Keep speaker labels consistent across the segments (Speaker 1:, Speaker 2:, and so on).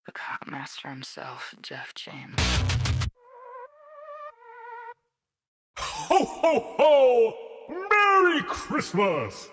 Speaker 1: The Cockmaster himself, Jeff James.
Speaker 2: Ho, ho, ho! Merry Christmas!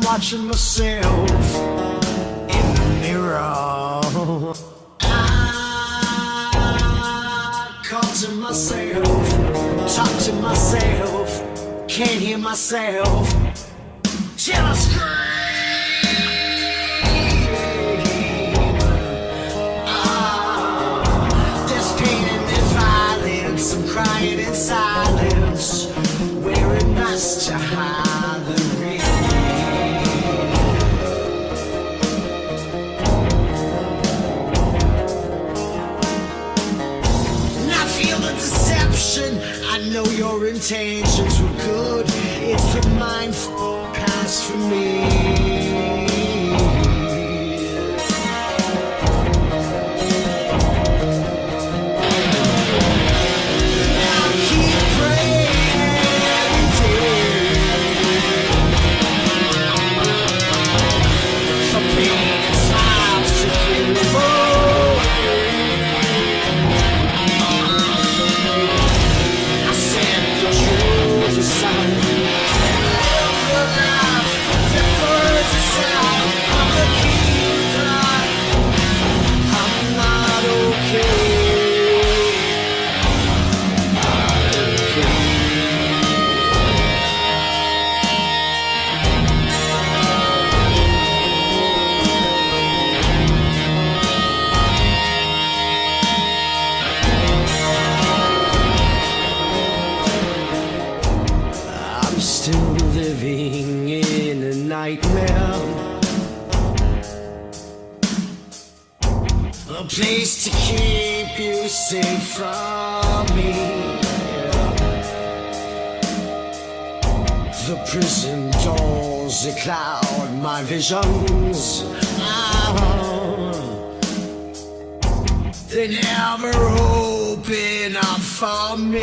Speaker 3: Watching myself in the mirror, I come to myself, talk to myself, can't hear myself till I scream. There's pain and there's violence, I'm crying in silence, wearing masks to hide the real. I know your intentions were good. It's the mindful past for me. Now keep praying every day for pain and smiles to give for place to keep you safe from me. The prison doors, they cloud my visions. They never open up for me.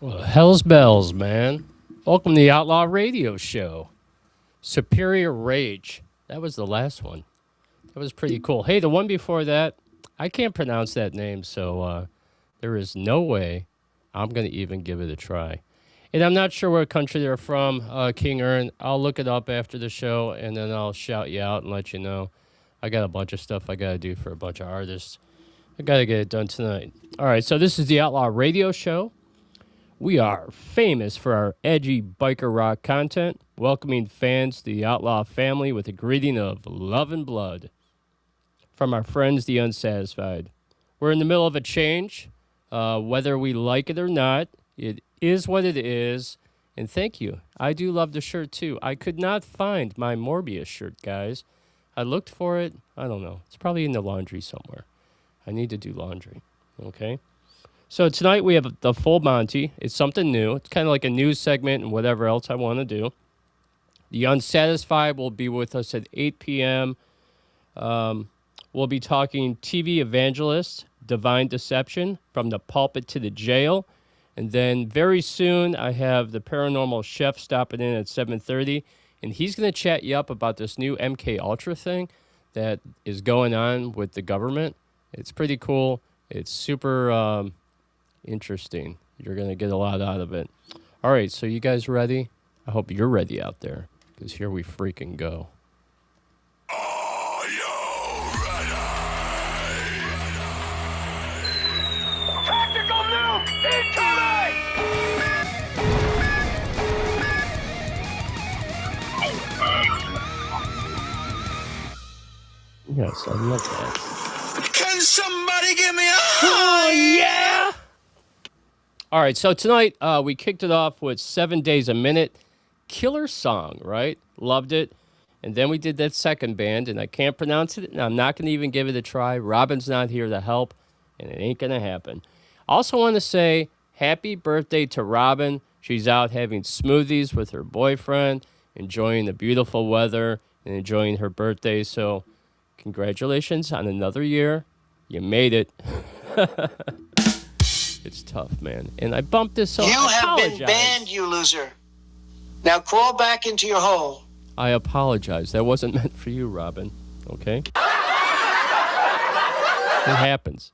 Speaker 4: Well, hell's bells, man. Welcome to the Outlaw Radio Show. Superior Rage. That was the last one. That was pretty cool. Hey, the one before that, I can't pronounce that name, so there is no way I'm going to even give it a try. And I'm not sure what country they're from, King Ern. I'll look it up after the show, and then I'll shout you out and let you know. I got a bunch of stuff I got to do for a bunch of artists. I got to get it done tonight. All right, so this is the Outlaw Radio Show. We are famous for our edgy biker rock content, welcoming fans to the Outlaw family with a greeting of love and blood from our friends, the Unsatisfied. We're in the middle of a change, whether we like it or not. It is what it is, and thank you. I do love the shirt, too. I could not find my Morbius shirt, guys. I looked for it. I don't know. It's probably in the laundry somewhere. I need to do laundry, okay? So tonight we have the full Monty. It's something new. It's kind of like a news segment and whatever else I want to do. The Unsatisfied will be with us at 8 p.m. We'll be talking TV evangelist, divine deception, from the pulpit to the jail. And then very soon I have the Paranormal Chef stopping in at 7:30. And he's going to chat you up about this new MK Ultra thing that is going on with the government. It's pretty cool. It's super... interesting. You're going to get a lot out of it. All right, so you guys ready? I hope you're ready out there, because here we freaking go.
Speaker 2: Are you ready? Tactical nuke incoming!
Speaker 4: Yes, I love that.
Speaker 3: Can somebody give me a
Speaker 4: Oh, yeah! All right, so tonight we kicked it off with 7 Days a Minute. Killer song, right? Loved it. And then we did that second band, and I can't pronounce it, and I'm not going to even give it a try. Robin's not here to help, and it ain't going to happen. Also want to say happy birthday to Robin. She's out having smoothies with her boyfriend, enjoying the beautiful weather, and enjoying her birthday. So congratulations on another year. You made it. It's tough, man. And I bumped this up.
Speaker 3: You have been banned, you loser. Now crawl back into your hole.
Speaker 4: I apologize. That wasn't meant for you, Robin. Okay? It happens.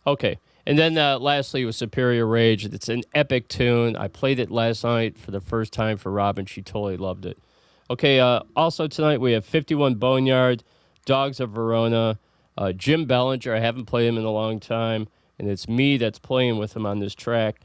Speaker 4: Okay. And then lastly was Superior Rage. It's an epic tune. I played it last night for the first time for Robin. She totally loved it. Okay, also tonight we have 51 Boneyard, Dogs of Verona, Jim Bellinger. I haven't played him in a long time. And it's me that's playing with him on this track.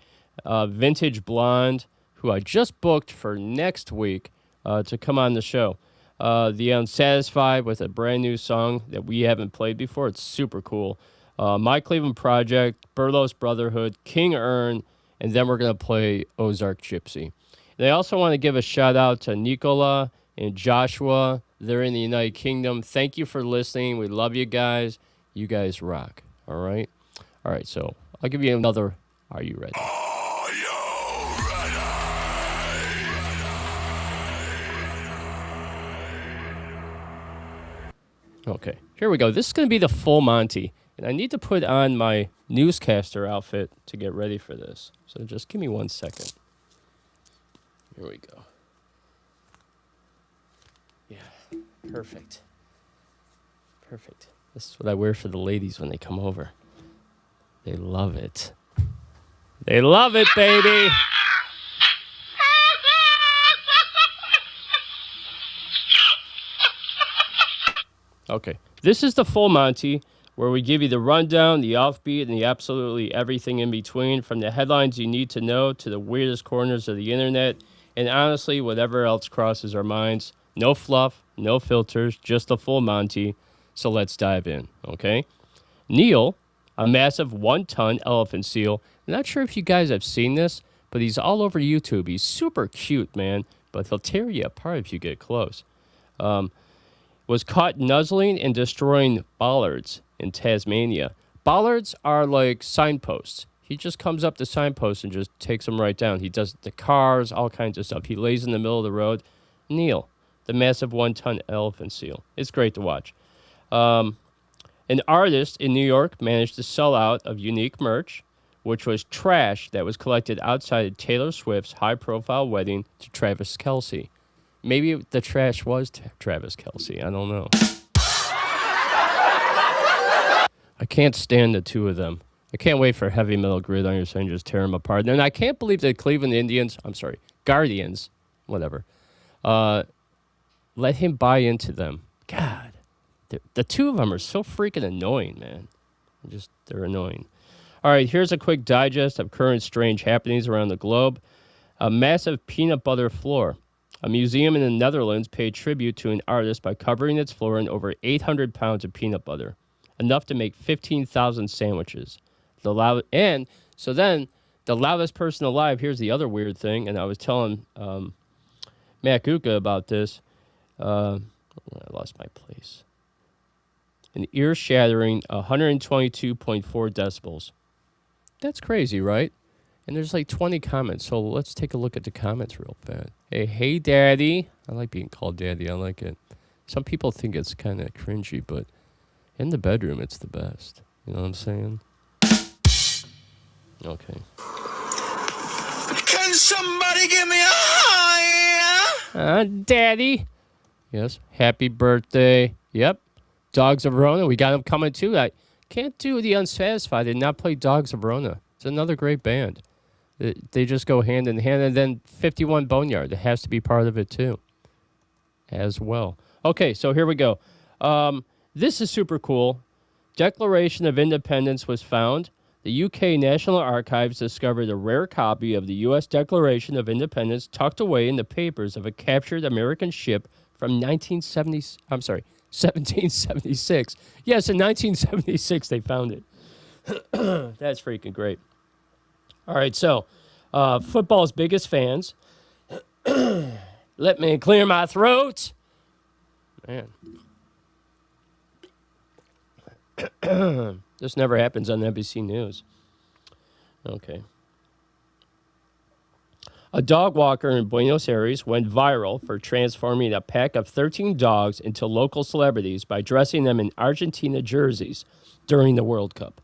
Speaker 4: Vintage Blonde, who I just booked for next week to come on the show. The Unsatisfied with a brand new song that we haven't played before. It's super cool. My Cleveland Project, Burlos Brotherhood, King Ern, and then we're going to play Ozark Gypsy. And I also want to give a shout out to Nicola and Joshua. They're in the United Kingdom. Thank you for listening. We love you guys. You guys rock. All right? All right, so I'll give you another. Are you ready?
Speaker 2: Are you ready?
Speaker 4: Okay, here we go. This is going to be the full Monty, and I need to put on my newscaster outfit to get ready for this. So just give me 1 second. Here we go. Yeah, perfect. Perfect. This is what I wear for the ladies when they come over. They love it. They love it, baby. Okay, this is the full Monty, where we give you the rundown, the offbeat, and the absolutely everything in between, from the headlines you need to know to the weirdest corners of the internet, and honestly, whatever else crosses our minds. No fluff, no filters, just the full Monty. So let's dive in, okay? Neil, a massive 1-ton elephant seal. I'm not sure if you guys have seen this, but he's all over YouTube. He's super cute, man, but he'll tear you apart if you get close. Was caught nuzzling and destroying bollards in Tasmania. Bollards are like signposts. He just comes up to signposts and just takes them right down. He does the cars, all kinds of stuff. He lays in the middle of the road. Neil, the massive 1-ton elephant seal. It's great to watch. An artist in New York managed to sell out of unique merch which was trash that was collected outside of Taylor Swift's high-profile wedding to Travis Kelce. Maybe the trash was Travis Kelce. I don't know. I can't stand the two of them. I can't wait for Heavy Metal Gridiron and just tear them apart. And I can't believe that Cleveland Indians, Guardians, whatever, let him buy into them. God, the two of them are so freaking annoying, man. They're annoying. All right, here's a quick digest of current strange happenings around the globe. A massive peanut butter floor. A museum in the Netherlands paid tribute to an artist by covering its floor in over 800 pounds of peanut butter, enough to make 15,000 sandwiches. And so then the loudest person alive, here's the other weird thing, and I was telling Matt Gutka about this. I lost my place. An ear-shattering 122.4 decibels. That's crazy, right? And there's like 20 comments, so let's take a look at the comments real fast. Hey, Daddy. I like being called Daddy. I like it. Some people think it's kind of cringy, but in the bedroom, it's the best. You know what I'm saying? Okay.
Speaker 2: Can somebody give me a high?
Speaker 4: Daddy. Yes. Happy birthday. Yep. Dogs of Verona. We got them coming, too. I can't do the Unsatisfied and not play Dogs of Verona. It's another great band. They just go hand in hand. And then 51 Boneyard. It has to be part of it, too, as well. Okay, so here we go. This is super cool. Declaration of Independence was found. The UK National Archives discovered a rare copy of the U.S. Declaration of Independence tucked away in the papers of a captured American ship from 1776. Yes, in 1976 they found it. That's freaking great. All right, so football's biggest fans. Let me clear my throat. Man. This never happens on NBC News. Okay. A dog walker in Buenos Aires went viral for transforming a pack of 13 dogs into local celebrities by dressing them in Argentina jerseys during the World Cup.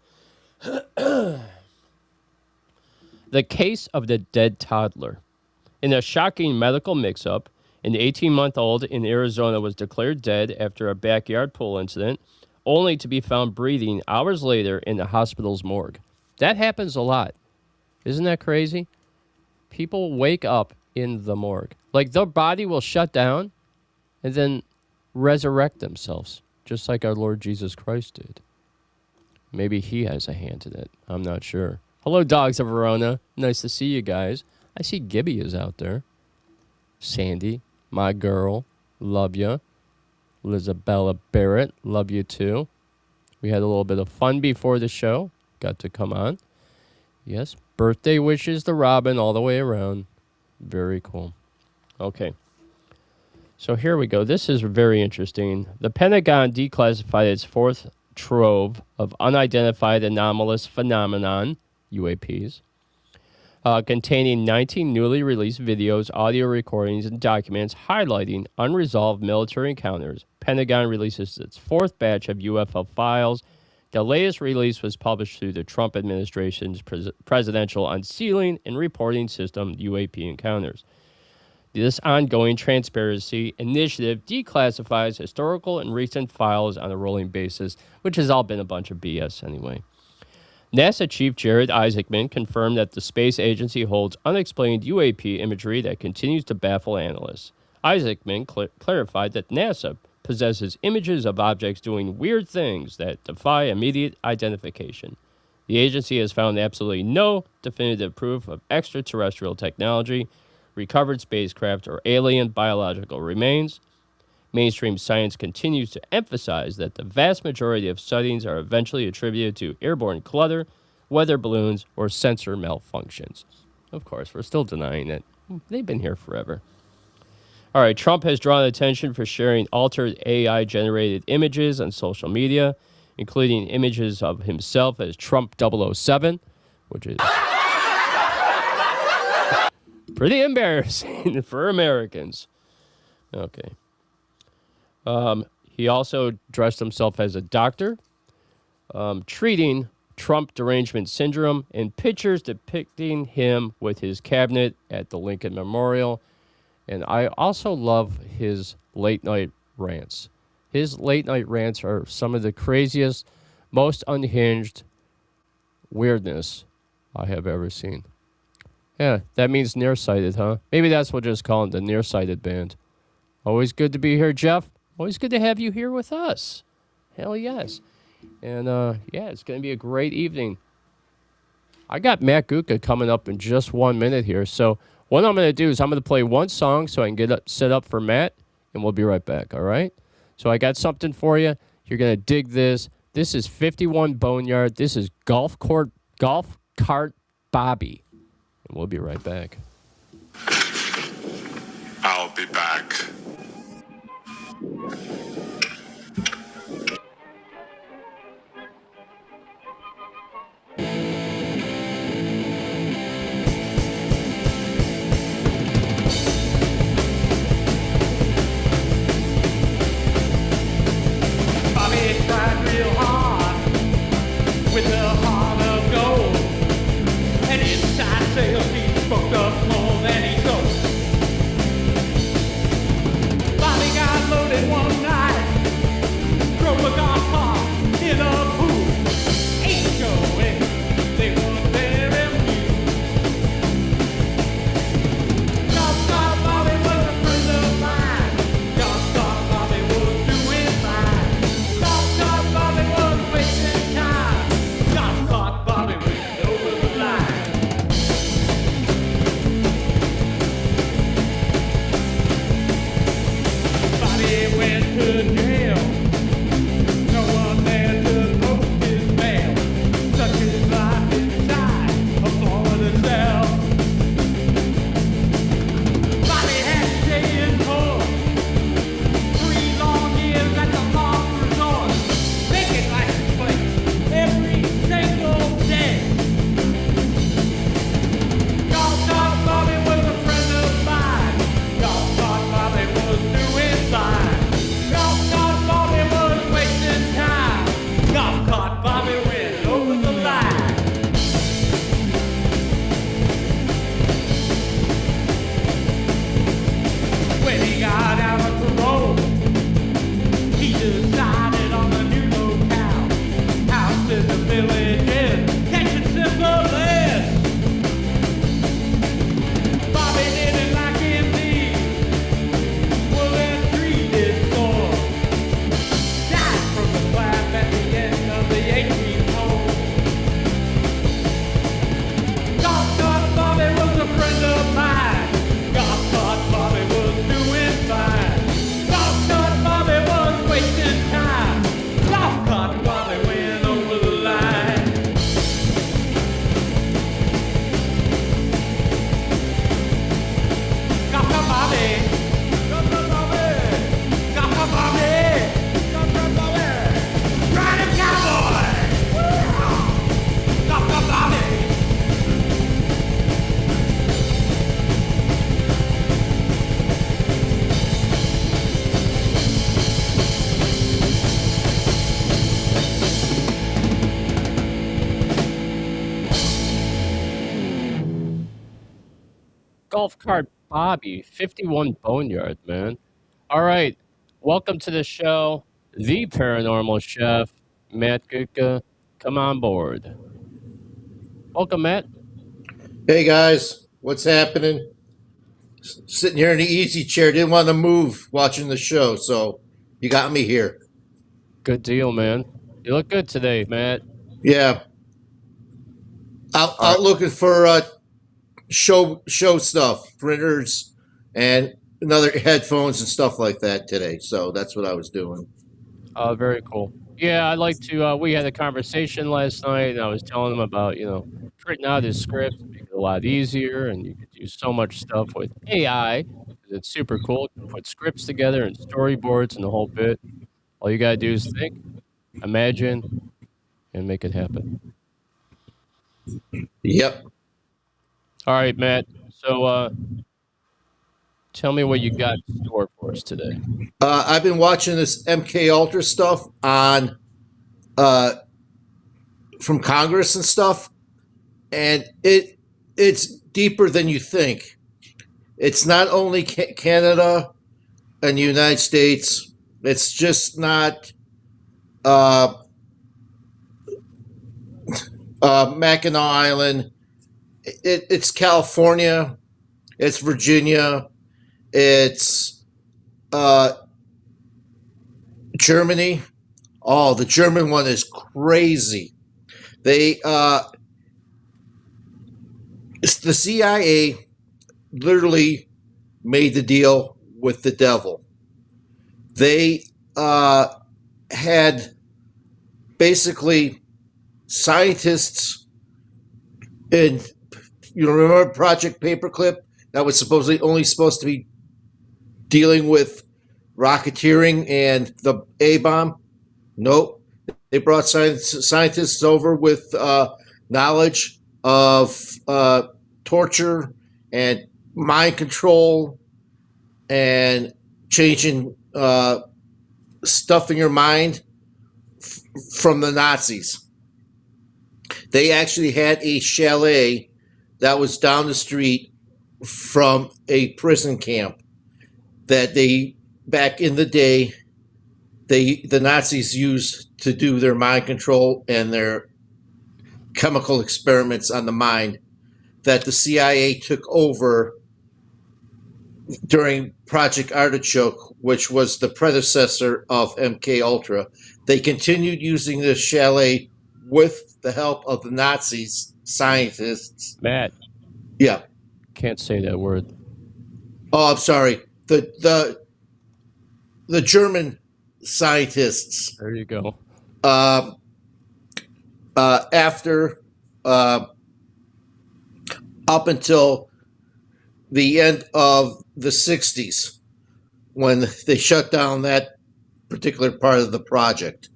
Speaker 4: The case of the dead toddler. In a shocking medical mix-up, an 18-month-old in Arizona was declared dead after a backyard pool incident, only to be found breathing hours later in the hospital's morgue. That happens a lot. Isn't that crazy? People wake up in the morgue. Like, their body will shut down and then resurrect themselves, just like our Lord Jesus Christ did. Maybe he has a hand in it. I'm not sure. Hello, Dogs of Verona. Nice to see you guys. I see Gibby is out there. Sandy, my girl, love ya. Lizabella Barrett, love you too. We had a little bit of fun before the show. Got to come on. Yes, birthday wishes to Robin all the way around. Very cool. Okay. So here we go. This is very interesting. The Pentagon declassified its fourth trove of unidentified anomalous phenomenon, UAPs, containing 19 newly released videos, audio recordings, and documents highlighting unresolved military encounters. Pentagon releases its fourth batch of UFO files. The latest release was published through the Trump administration's presidential unsealing and reporting system, UAP encounters. This ongoing transparency initiative declassifies historical and recent files on a rolling basis, which has all been a bunch of BS anyway. NASA Chief Jared Isaacman confirmed that the space agency holds unexplained UAP imagery that continues to baffle analysts. Isaacman clarified that NASA possesses images of objects doing weird things that defy immediate identification. The agency has found absolutely no definitive proof of extraterrestrial technology, recovered spacecraft, or alien biological remains. Mainstream science continues to emphasize that the vast majority of sightings are eventually attributed to airborne clutter, weather balloons, or sensor malfunctions. Of course, we're still denying it. They've been here forever. All right, Trump has drawn attention for sharing altered AI-generated images on social media, including images of himself as Trump 007, which is pretty embarrassing for Americans. Okay. He also dressed himself as a doctor, treating Trump derangement syndrome, and pictures depicting him with his cabinet at the Lincoln Memorial. And I also love his late night rants. His late night rants are some of the craziest, most unhinged weirdness I have ever seen. Yeah, that means nearsighted, huh? Maybe that's what we'll just call it, the nearsighted band. Always good to be here, Jeff. Always good to have you here with us. Hell yes. And yeah, it's going to be a great evening. I got Matt Gutka coming up in just 1 minute here. So what I'm going to do is I'm going to play one song so I can get set up for Matt, and we'll be right back, all right? So I got something for you. You're going to dig this. This is 51 Boneyard. This is Golf Cart Bobby. And we'll be right back.
Speaker 5: I'll be back.
Speaker 2: Bobby tried real hard with a heart of gold, and inside sales he smoked up more than he sold. Bobby got loaded one night, drove a golf cart in a pool. HOA, they were very few. Golf cart Bobby was a friend of mine. Golf cart Bobby was doing fine. Golf cart Bobby was wasting time. Golf cart Bobby went over the line. Bobby went to jail. No one there to post his bail. Stuck his life inside a Florida cell. Bobby had to stay in court 3 long years at the Lost Resort. Vacant license plate every single day. Golf cart Bobby was a friend of mine. Golf cart Bobby was doing fine. Golf cart Bobby was wasting time. Golf cart Bobby went over the line. When he got out of parole, he decided on a new locale. House in the villages, catching syphilis. Bobby didn't like him leave. Well, then treated sore. Died from the clap at the end of the 18th hole. Golf cart Bobby was a friend of mine. Golf cart Bobby was doing fine. Golf cart Bobby was wasting time. Golf cart Bobby went over the line. Golf cart Bobby. Golf cart Bobby. Golf cart Bobby. Golf cart Bobby. Riding cowboy. Golf cart Bobby.
Speaker 4: Golf Cart Bobby, 51 Boneyard, man. All right. Welcome to the show, the Paranormal Chef, Matt Gutka. Come on board. Welcome, Matt.
Speaker 6: Hey guys, what's happening? Sitting here in the easy chair, didn't want to move watching the show, so you got me here.
Speaker 4: Good deal, man. You look good today, Matt.
Speaker 6: Yeah. Out looking for show stuff, printers, and another headphones and stuff like that today. So that's what I was doing.
Speaker 4: Very cool. Yeah, I'd like to. We had a conversation last night, and I was telling him about, printing out his script, make it a lot easier, and you could do so much stuff with AI. It's super cool. You can put scripts together and storyboards and the whole bit. All you gotta do is think, imagine, and make it happen.
Speaker 6: Yep.
Speaker 4: All right, Matt. So, tell me what you got in store for us today.
Speaker 6: I've been watching this MK Ultra stuff on from Congress and stuff, and it's deeper than you think. It's not only Canada and the United States. It's just not Mackinac Island. It's California. It's Virginia. It's Germany. Oh, the German one is crazy. The CIA literally made the deal with the devil. They had basically scientists in, remember Project Paperclip? That was supposedly supposed to be dealing with rocketeering and the A-bomb. Nope. They brought scientists over with knowledge of torture and mind control and changing stuff in your mind from the Nazis. They actually had a chalet that was down the street from a prison camp that they, back in the day, the Nazis used to do their mind control and their chemical experiments on the mind, that the CIA took over during Project Artichoke, which was the predecessor of MK Ultra. They continued using this chalet with the help of the Nazis scientists.
Speaker 4: Matt.
Speaker 6: Yeah.
Speaker 4: Can't say that word.
Speaker 6: Oh, I'm sorry. The German scientists.
Speaker 4: There you go.
Speaker 6: After up until the end of the 60s, when they shut down that particular part of the project.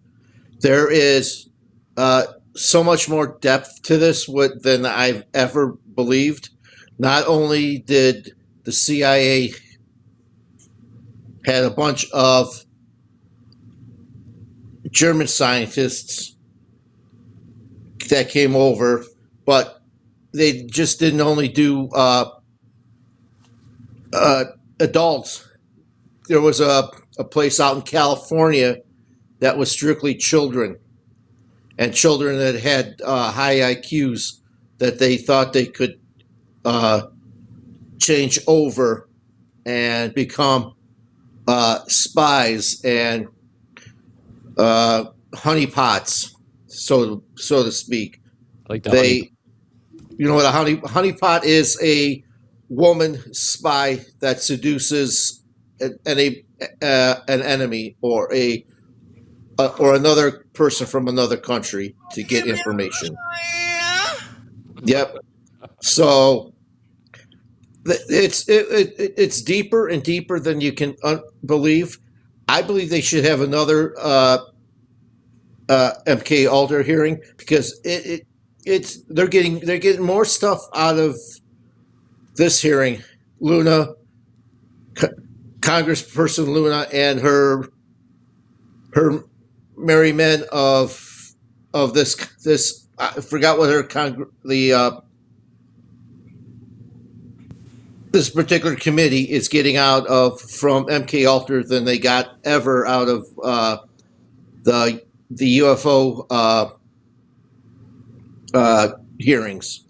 Speaker 6: There is so much more depth to this than I've ever believed. Not only did the CIA had a bunch of German scientists that came over, but they just didn't only do adults. There was a place out in California that was strictly children, and children that had high IQs that they thought they could change over and become spies and honeypots, so to speak.
Speaker 4: Like the
Speaker 6: You know what a honeypot is? A woman spy that seduces an enemy or another person from another country to get information. Yep. So it's deeper and deeper than you can believe. I believe they should have another MK Ultra hearing, because they're getting more stuff out of this hearing. Luna, Congressperson Luna, and her merry men of this. I forgot what this particular committee is getting out of from MK Ultra than they got ever out of the UFO hearings.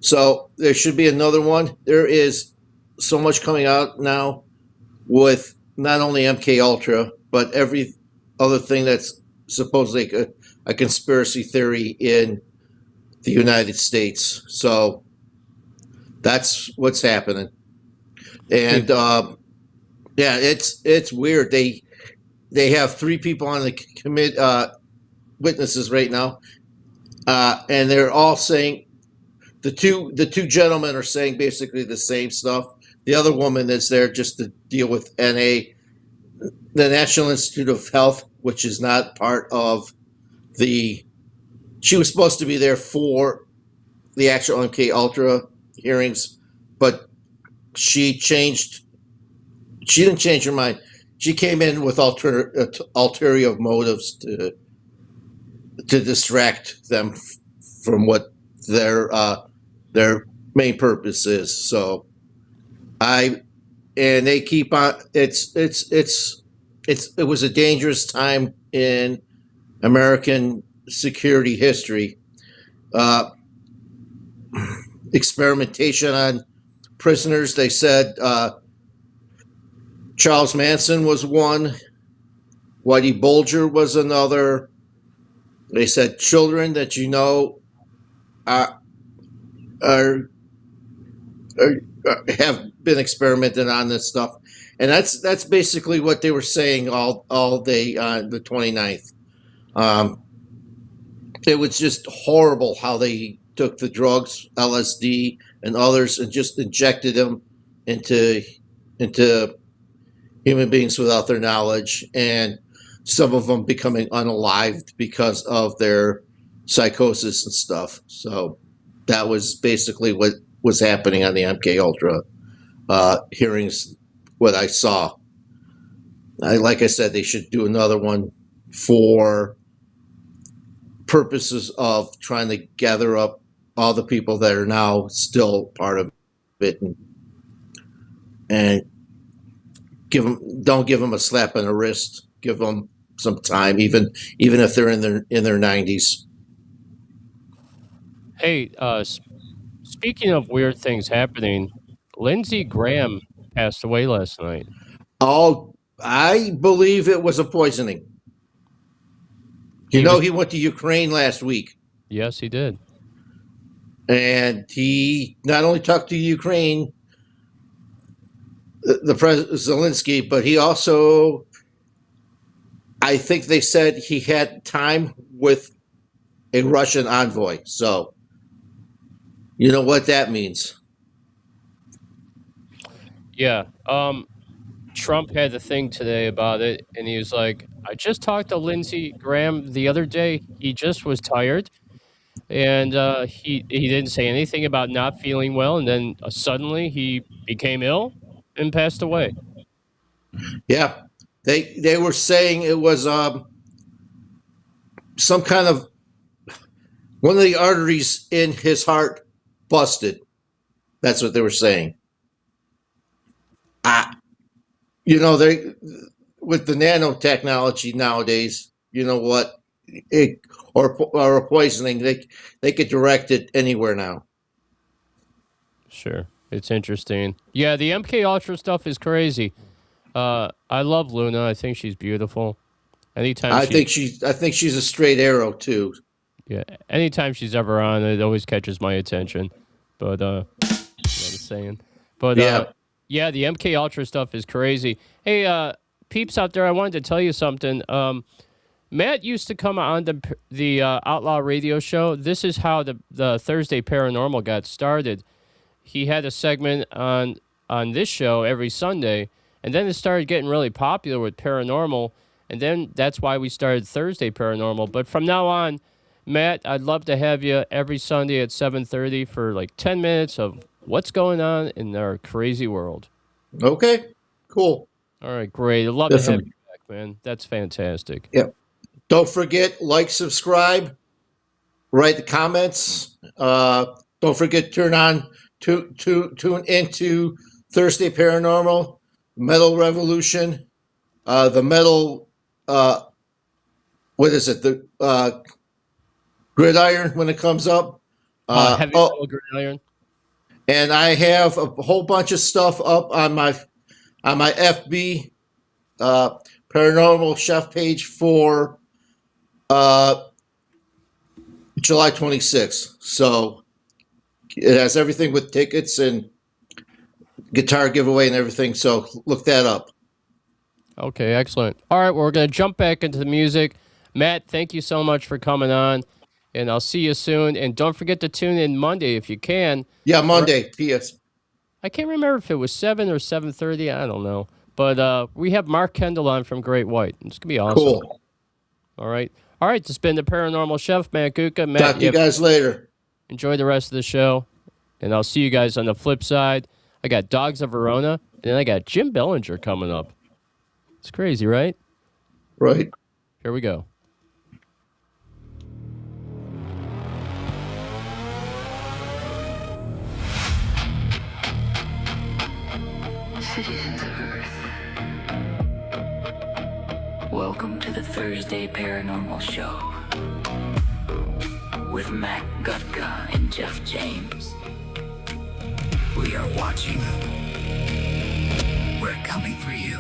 Speaker 6: So there should be another one. There is so much coming out now with not only MK Ultra, but every other thing that's supposedly a conspiracy theory in the United States. So that's what's happening. And yeah, it's weird. They have 3 people on the witnesses right now, and they're all saying the two gentlemen are saying basically the same stuff. The other woman is there just to deal with NA, the National Institute of Health, which is not part of the. She was supposed to be there for the actual MK Ultra hearings, but she didn't change her mind. She came in with ulterior motives to distract them from what their main purpose is. So they keep on. It was a dangerous time in American security history. Experimentation on prisoners. They said Charles Manson was one. Whitey Bulger was another. They said children that you know are have been experimented on this stuff, and that's basically what they were saying all day on the 29th. It was just horrible how they took the drugs, LSD and others, and just injected them into human beings without their knowledge, and some of them becoming unalived because of their psychosis and stuff. So that was basically what was happening on the MK Ultra hearings. What I saw, like I said, they should do another one for purposes of trying to gather up all the people that are now still part of it, and don't give them a slap on the wrist. Give them some time, even if they're in their 90s.
Speaker 4: Hey, speaking of weird things happening, Lindsey Graham passed away last night.
Speaker 6: Oh, I believe it was a poisoning. He went to Ukraine last week.
Speaker 4: Yes, he did.
Speaker 6: And he not only talked to Ukraine, the President Zelensky, but he also, I think they said he had time with a Russian envoy. So, you know what that means.
Speaker 4: Yeah. Trump had the thing today about it, and he was like, I just talked to Lindsey Graham the other day. He just was tired, and he didn't say anything about not feeling well, and then suddenly he became ill and passed away.
Speaker 6: Yeah. They were saying it was some kind of one of the arteries in his heart busted. That's what they were saying. You know, they with the nanotechnology nowadays, you know what, or a poisoning, they could direct it anywhere now.
Speaker 4: Sure, it's interesting. Yeah, the MK Ultra stuff is crazy. I love Luna. I think she's beautiful. I think she's a straight arrow too. Yeah, anytime she's ever on, it always catches my attention. But you know what I'm saying. But
Speaker 6: yeah.
Speaker 4: Yeah, the MK Ultra stuff is crazy. Hey, peeps out there, I wanted to tell you something. Matt used to come on the Outlaw Radio Show. This is how the Thursday Paranormal got started. He had a segment on this show every Sunday, and then it started getting really popular with Paranormal, and then that's why we started Thursday Paranormal. But from now on, Matt, I'd love to have you every Sunday at 7:30 for like 10 minutes of what's going on in our crazy world.
Speaker 6: Okay, cool.
Speaker 4: All right, great. I'd love to have you back, man. That's fantastic.
Speaker 6: Yeah. Don't forget, like, subscribe, write the comments. Don't forget, tune into Thursday Paranormal, Metal Revolution, the metal, what is it? The Gridiron when it comes up.
Speaker 4: Heavy Metal Gridiron.
Speaker 6: And I have a whole bunch of stuff up on my FB Paranormal Chef page for July 26th. So it has everything with tickets and guitar giveaway and everything. So look that up.
Speaker 4: Okay, excellent. All right, well, we're going to jump back into the music. Matt, thank you so much for coming on. And I'll see you soon. And don't forget to tune in Monday if you can.
Speaker 6: Yeah, Monday. P.S.
Speaker 4: I can't remember if it was 7 or 7:30. I don't know. But we have Mark Kendall on from Great White. It's going to be awesome.
Speaker 6: Cool.
Speaker 4: All right. All right. This has been the Paranormal Chef, Matt Gutka. Matt,
Speaker 6: talk to you guys later.
Speaker 4: Enjoy the rest of the show. And I'll see you guys on the flip side. I got Dogs of Verona. And then I got Jim Bellinger coming up. It's crazy, right?
Speaker 6: Right.
Speaker 4: Here we go.
Speaker 1: citizens of Earth. Welcome to the Thursday Paranormal Show with Matt Gutka and Jeff James. We are watching. We're coming for you.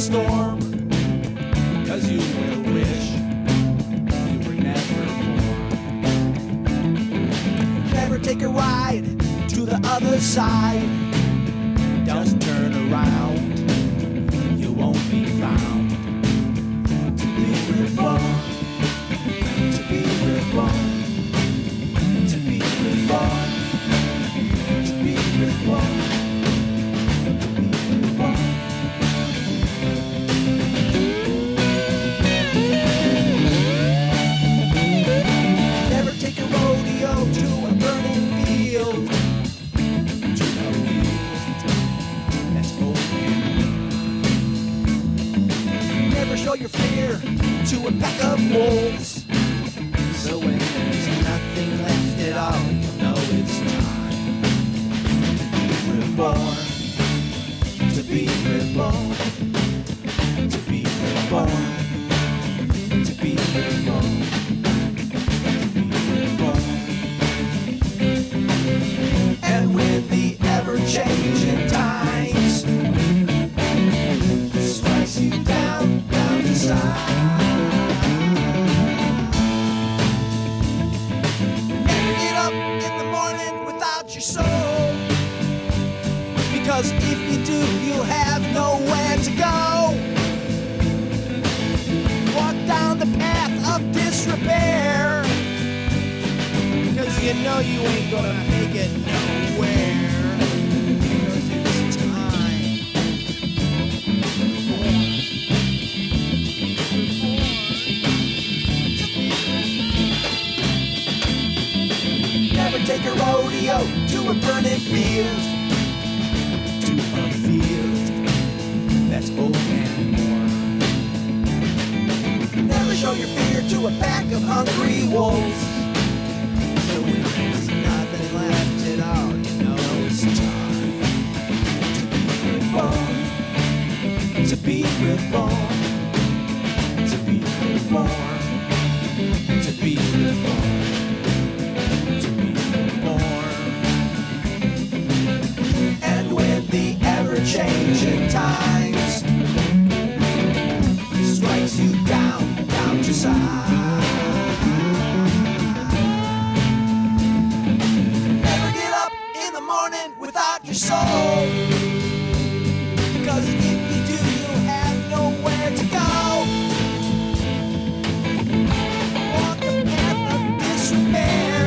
Speaker 5: storm, 'cause you will wish you were never born. Never take a ride to the other side. Just turn around, you won't be found. To be reborn, to be reborn, to be reborn, to be reborn, to be reborn. Never take a rodeo to a burning field. To a field that's open. Never show your fear to a pack of wolves. So when there's nothing left at all, you know it's time to be reborn, to be reborn, to be reborn, to be reborn, to be reborn. And with the ever-changing times strikes you down to size. Never get up in the morning without your soul, because if you do, you'll have nowhere to go. Walk down the path of disrepair, 'cause you know you ain't gonna make it nowhere. 'Cause it's time. Never take a rodeo to a burning field. To a field that's open more. Never show your fear to a pack of hungry wolves. So when there's nothing left at all, you know it's time to be reborn, to be reborn, to be reborn, to be reborn, to be reborn. And with the ever-changing times strikes you down to size. Never get up in the morning without your soul, because if you do, you'll have nowhere to go. Walk the path of disrepair.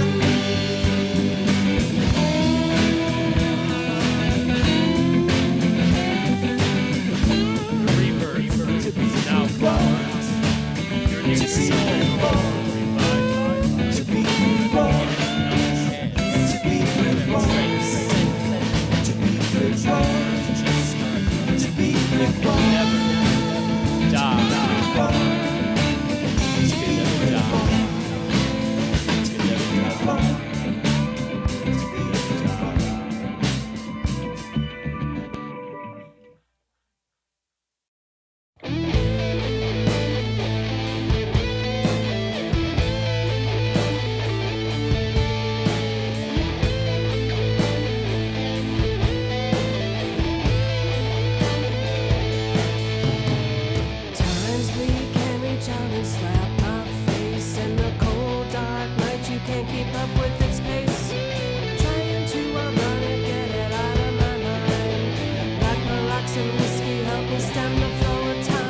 Speaker 5: To be now born, your new soul born, to be reborn, to be reborn, to be reborn, to be reborn, never die, to be reborn, to be reborn, to be reborn.
Speaker 7: Times we can reach out and slap our face. In the cold dark night you can't keep up with its pace. Trying to outrun it, get it out of my mind. Black rocks and whiskey help me stem the flow of time.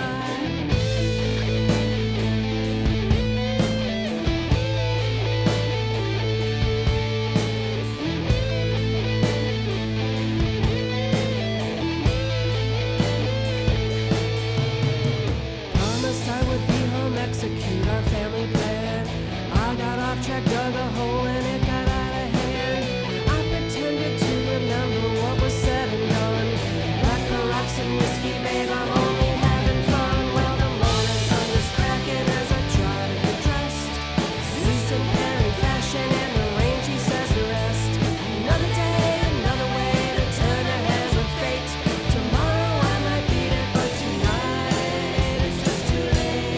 Speaker 7: Promised I would be home, execute our family plan. I got off track, dug a hole, and it got out of hand. I pretended to remember what was said and done. Black rocks and whiskey, babe, I'm only having fun. Well, the morning sun is cracking as I try to get dressed. Zeus and Perry fashion, and the rain, she says the rest. Another day, another way to turn the hands of fate. Tomorrow I might beat it, but tonight it's just too late.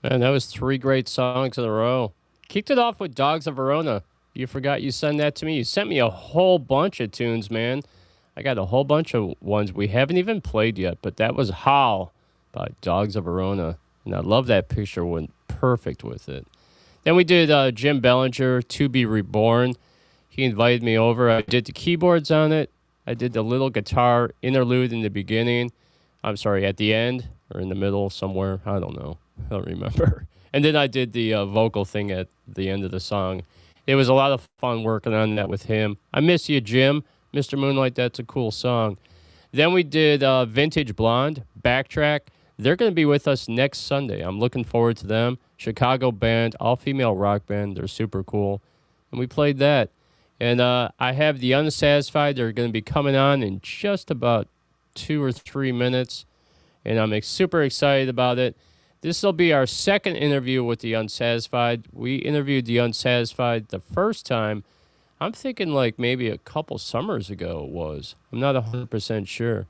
Speaker 4: Man, that was 3 great songs in a row. Kicked it off with Dogs of Verona. You forgot you sent that to me. You sent me a whole bunch of tunes, man. I got a whole bunch of ones we haven't even played yet, but that was Howl by Dogs of Verona. And I love that picture, went perfect with it. Then we did Jim Bellinger, To Be Reborn. He invited me over. I did the keyboards on it. I did the little guitar interlude in the beginning. I'm sorry, at the end or in the middle somewhere. I don't know. I don't remember. And then I did the vocal thing at the end of the song. It was a lot of fun working on that with him. I miss you, Jim. Mr. Moonlight, that's a cool song. Then we did Vintage Blonde, Backtrack. They're going to be with us next Sunday. I'm looking forward to them. Chicago band, all-female rock band. They're super cool. And we played that. And I have the Unsatisfied. They're going to be coming on in just about 2 or 3 minutes. And I'm super excited about it. This will be our second interview with the Unsatisfied. We interviewed the Unsatisfied the first time. I'm thinking like maybe a couple summers ago it was. I'm not 100% sure.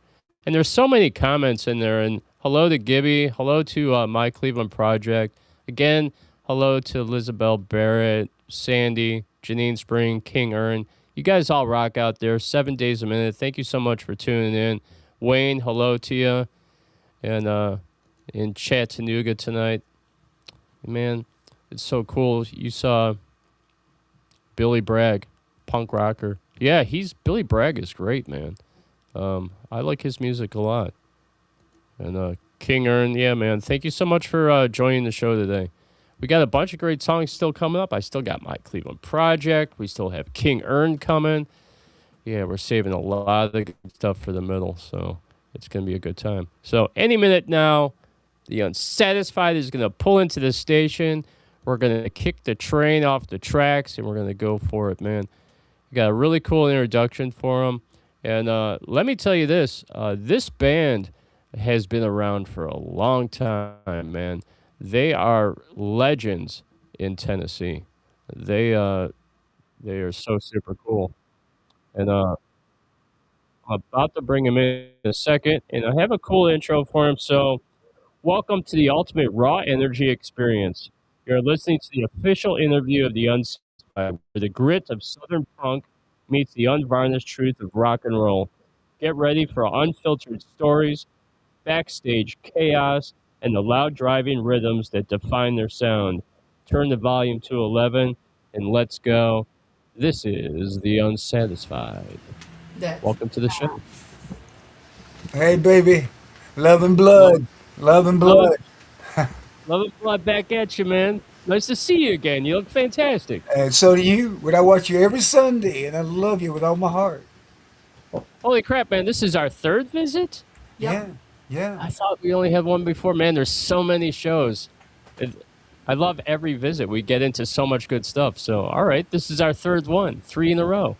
Speaker 4: And there's so many comments in there. And hello to Gibby. Hello to My Cleveland Project. Again, hello to Elizabeth Barrett, Sandy, Janine Spring, King Earn. You guys all rock out there 7 days a minute. Thank you so much for tuning in. Wayne, hello to you. And in Chattanooga tonight. Man, it's so cool. You saw Billy Bragg, punk rocker. Yeah, Billy Bragg is great, man. I like his music a lot. And King Earn, yeah, man. Thank you so much for joining the show today. We got a bunch of great songs still coming up. I still got My Cleveland Project. We still have King Earn coming. Yeah, we're saving a lot of good stuff for the middle, so it's going to be a good time. So any minute now, the Unsatisfied is going to pull into the station. We're going to kick the train off the tracks, and we're going to go for it, man. We got a really cool introduction for them. And let me tell you this. This band has been around for a long time, man. They are legends in Tennessee. They are so super cool. And I'm about to bring him in a second, and I have a cool intro for him, so welcome to the ultimate raw energy experience. You're listening to the official interview of the Unsatisfied, where the grit of Southern punk meets the unvarnished truth of rock and roll. Get ready for unfiltered stories, backstage chaos, and the loud driving rhythms that define their sound. Turn the volume to 11, and let's go. This is the Unsatisfied. Welcome to the show.
Speaker 8: Hey, baby. Love and blood. Love and blood.
Speaker 4: Love and blood back at you, man. Nice to see you again. You look fantastic.
Speaker 8: And so do you. But I watch you every Sunday, and I love you with all my heart.
Speaker 4: Holy crap, man. This is our 3rd visit?
Speaker 8: Yeah. Yeah.
Speaker 4: I thought we only had one before. Man, there's so many shows. I love every visit. We get into so much good stuff. So, all right, this is our 3rd one. 3 in a row.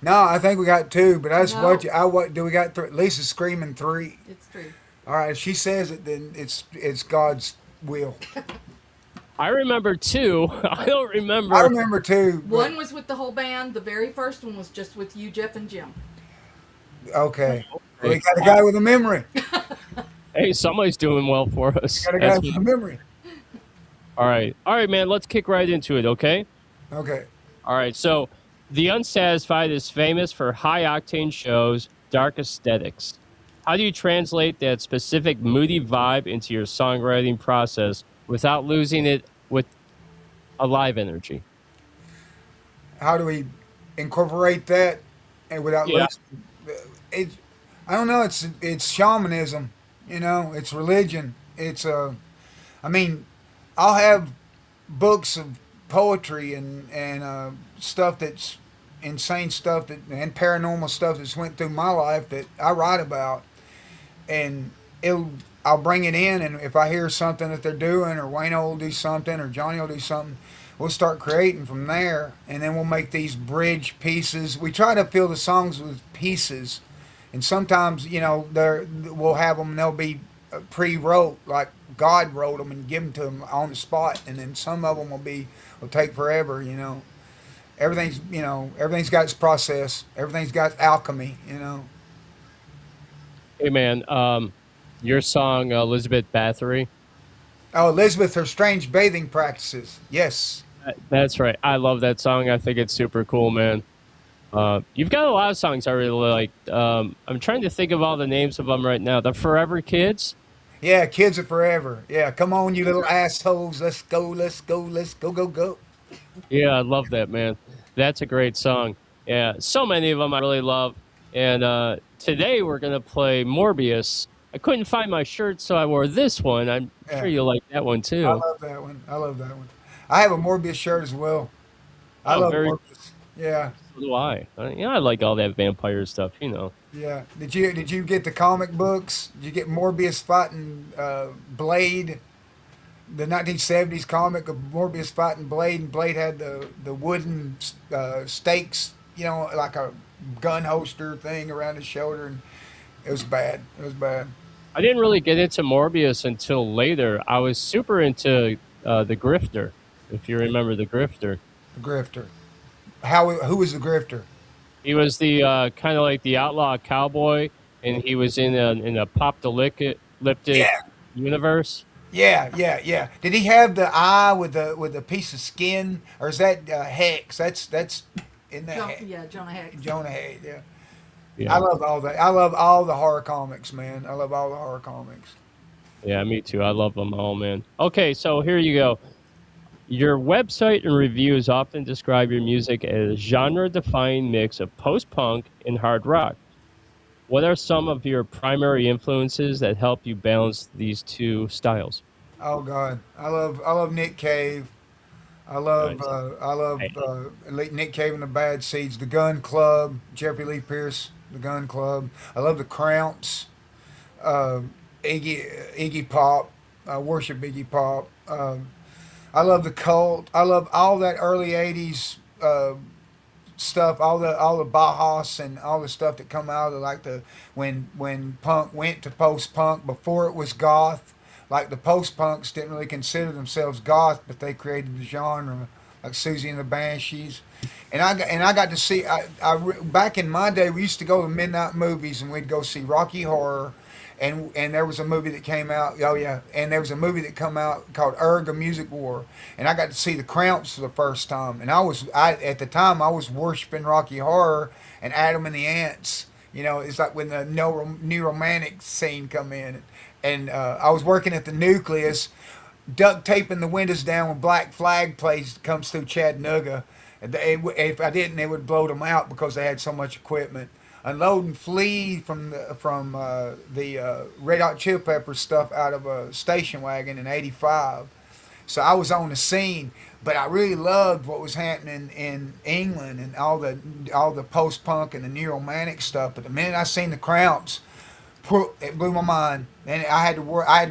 Speaker 8: No, I think we got 2, but I just
Speaker 9: No.
Speaker 8: watch. Do we got 3? Lisa's screaming 3.
Speaker 9: It's 3.
Speaker 8: All right, if she says it, then it's God's will.
Speaker 4: I remember 2. I don't remember.
Speaker 8: I remember 2.
Speaker 9: One was with the whole band. The very first one was just with you, Jeff, and Jim.
Speaker 8: Okay. We got a guy with a memory.
Speaker 4: Hey, somebody's doing well for us.
Speaker 8: Got a guy with a memory.
Speaker 4: All right, man. Let's kick right into it, okay?
Speaker 8: Okay.
Speaker 4: All right. So, The Unsatisfied is famous for high-octane shows, dark aesthetics. How do you translate that specific moody vibe into your songwriting process without losing it with a live energy?
Speaker 8: How do we incorporate that and without losing? I don't know. It's shamanism. You know, it's religion. It's I mean, I'll have books of poetry and stuff that's insane stuff and paranormal stuff that's went through my life that I write about, and I'll bring it in, and if I hear something that they're doing, or Wayno will do something, or Johnny will do something, we'll start creating from there, and then we'll make these bridge pieces. We try to fill the songs with pieces, and sometimes, you know, we'll have them, and they'll be pre-wrote, like God wrote them and give them to them on the spot, and then some of them will take forever, you know. Everything's got its process. Everything's got alchemy, you know.
Speaker 4: Hey, man, your song, Elizabeth Bathory.
Speaker 8: Oh, Elizabeth, her strange bathing practices. Yes.
Speaker 4: That's right. I love that song. I think it's super cool, man. You've got a lot of songs I really like. I'm trying to think of all the names of them right now. The Forever Kids.
Speaker 8: Yeah, kids are forever. Yeah, come on, you little assholes. Let's go, let's go, let's go, go, go.
Speaker 4: Yeah, I love that, man. That's a great song. Yeah, so many of them I really love. And today we're going to play Morbius. I couldn't find my shirt, so I wore this one. I'm
Speaker 8: Yeah.
Speaker 4: sure you'll like that one,
Speaker 8: I
Speaker 4: too.
Speaker 8: love that one. I love that one. I have a Morbius shirt as well. I
Speaker 4: Oh,
Speaker 8: love
Speaker 4: very
Speaker 8: Morbius. Yeah,
Speaker 4: So do I. Yeah, I like all that vampire stuff, you know.
Speaker 8: yeah. Did you get the comic books? Did you get Morbius fighting Blade? The 1970s comic of Morbius fighting Blade, and Blade had the wooden stakes, like a gun holster thing around his shoulder, and it was bad. It was bad.
Speaker 4: I didn't really get into Morbius until later. I was super into the Grifter, if you remember the Grifter.
Speaker 8: The Grifter. Who was the Grifter?
Speaker 4: He was the kind of like the outlaw cowboy, and he was in a apocalyptic
Speaker 8: Yeah.
Speaker 4: universe.
Speaker 8: Yeah, yeah, yeah. Did he have the eye with a piece of skin, or is that Hex? That's in that
Speaker 9: Jonah Hex.
Speaker 8: Jonah Hex. Yeah.
Speaker 4: Yeah,
Speaker 8: I love all that. I love all the horror comics, man. I love all the horror comics.
Speaker 4: yeah, me too. I love them all, man. Okay, so here you go. Your website and reviews often describe your music as a genre-defining mix of post-punk and hard rock. What are some of your primary influences that help you balance these two styles?
Speaker 8: Oh God, I love Nick Cave.
Speaker 4: Nice.
Speaker 8: I love Nick Cave and the Bad Seeds, the Gun Club, Jeffrey Lee Pierce, the Gun Club. I love the Cramps, uh, Iggy Pop. I worship Iggy Pop. I love the Cult. I love all that early '80s stuff. All the Bauhaus and all the stuff that come out of like when punk went to post punk before it was goth. Like the post punks didn't really consider themselves goth, but they created the genre, like Susie and the Banshees. And I got to see. Back in my day, we used to go to midnight movies, and we'd go see Rocky Horror. And there was a movie that came out. Oh yeah, and there was a movie that come out called Erg: A Music War, and I got to see the Cramps for the first time. And at the time I was worshiping Rocky Horror and Adam and the Ants. It's like when the new romantic scene come in, and I was working at the Nucleus, duct taping the windows down when Black Flag comes through Chattanooga. And if I didn't, they would blow them out because they had so much equipment. Unloading Flea from the Red Hot Chili Peppers stuff out of a station wagon in '85. So I was on the scene, but I really loved what was happening in England and all the post punk and the new romantic stuff. But the minute I seen the Cramps, it blew my mind. And I had to work. I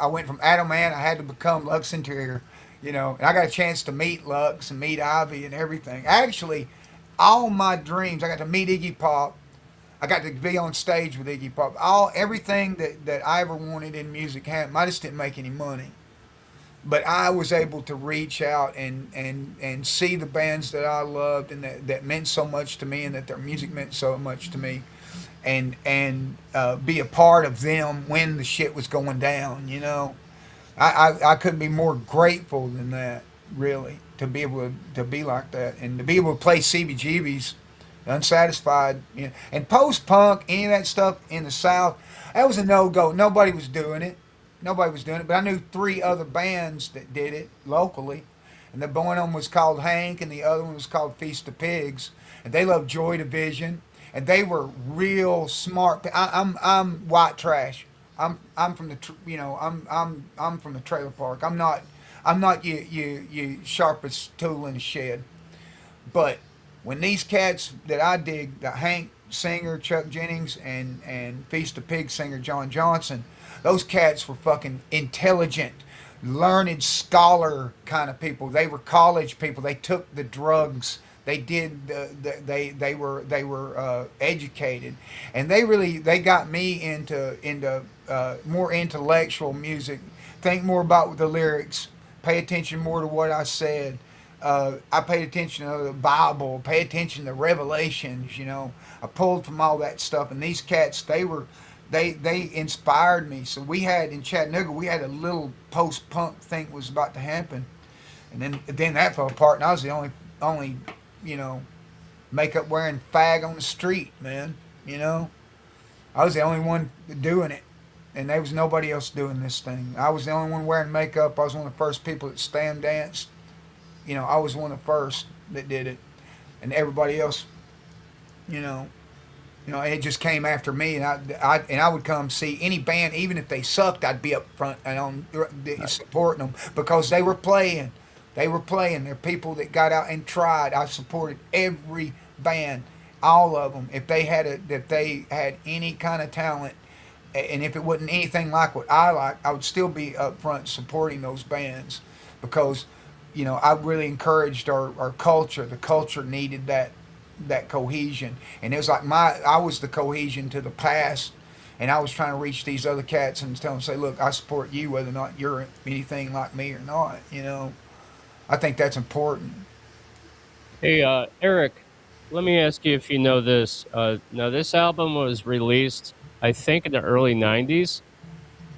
Speaker 8: went from Adam Man. I had to become Lux Interior. And I got a chance to meet Lux and meet Ivy and everything. Actually, all my dreams, I got to meet Iggy Pop. I got to be on stage with Iggy Pop. Everything that I ever wanted in music happened. I just didn't make any money. But I was able to reach out and see the bands that I loved and that meant so much to me, and that their music meant so much to me, and be a part of them when the shit was going down. I couldn't be more grateful than that, really, to be able to be like that and to be able to play CBGB's, Unsatisfied, and post punk, any of that stuff in the South. That was a no go. Nobody was doing it. But I knew 3 other bands that did it locally, and the one of them was called Hank, and the other one was called Feast of Pigs, and they loved Joy Division, and they were real smart. I'm white trash. I'm from I'm from the trailer park. I'm not you sharpest tool in the shed. But when these cats that I dig, the Hank singer Chuck Jennings and Feast of Pigs singer John Johnson, those cats were fucking intelligent, learned scholar kind of people. They were college people. They took the drugs. They did they were educated, and they got me into more intellectual music. Think more about the lyrics. Pay attention more to what I said. I paid attention to the Bible. Pay attention to Revelations. I pulled from all that stuff. And these cats, they were they inspired me. So we had in Chattanooga, we had a little post punk thing was about to happen, and then that fell apart, and I was the only you know makeup wearing fag on the street, man. You know, I was the only one doing it, and there was nobody else doing this thing. I was the only one wearing makeup. I was one of the first people that stand danced. You know, I was one of the first that did it, and everybody else, you know, it just came after me, and I would come see any band, even if they sucked. I'd be up front and supporting them because they were playing. They were playing. They're people that got out and tried. I supported every band, all of them. If they had any kind of talent, and if it wasn't anything like what I like, I would still be up front supporting those bands because, I really encouraged our culture. The culture needed that cohesion, and it was like I was the cohesion to the past, and I was trying to reach these other cats and tell them, say, look, I support you whether or not you're anything like me or not. I think that's important.
Speaker 4: Hey, Eric, let me ask you if you know this. Now, this album was released, I think, in the early 90s,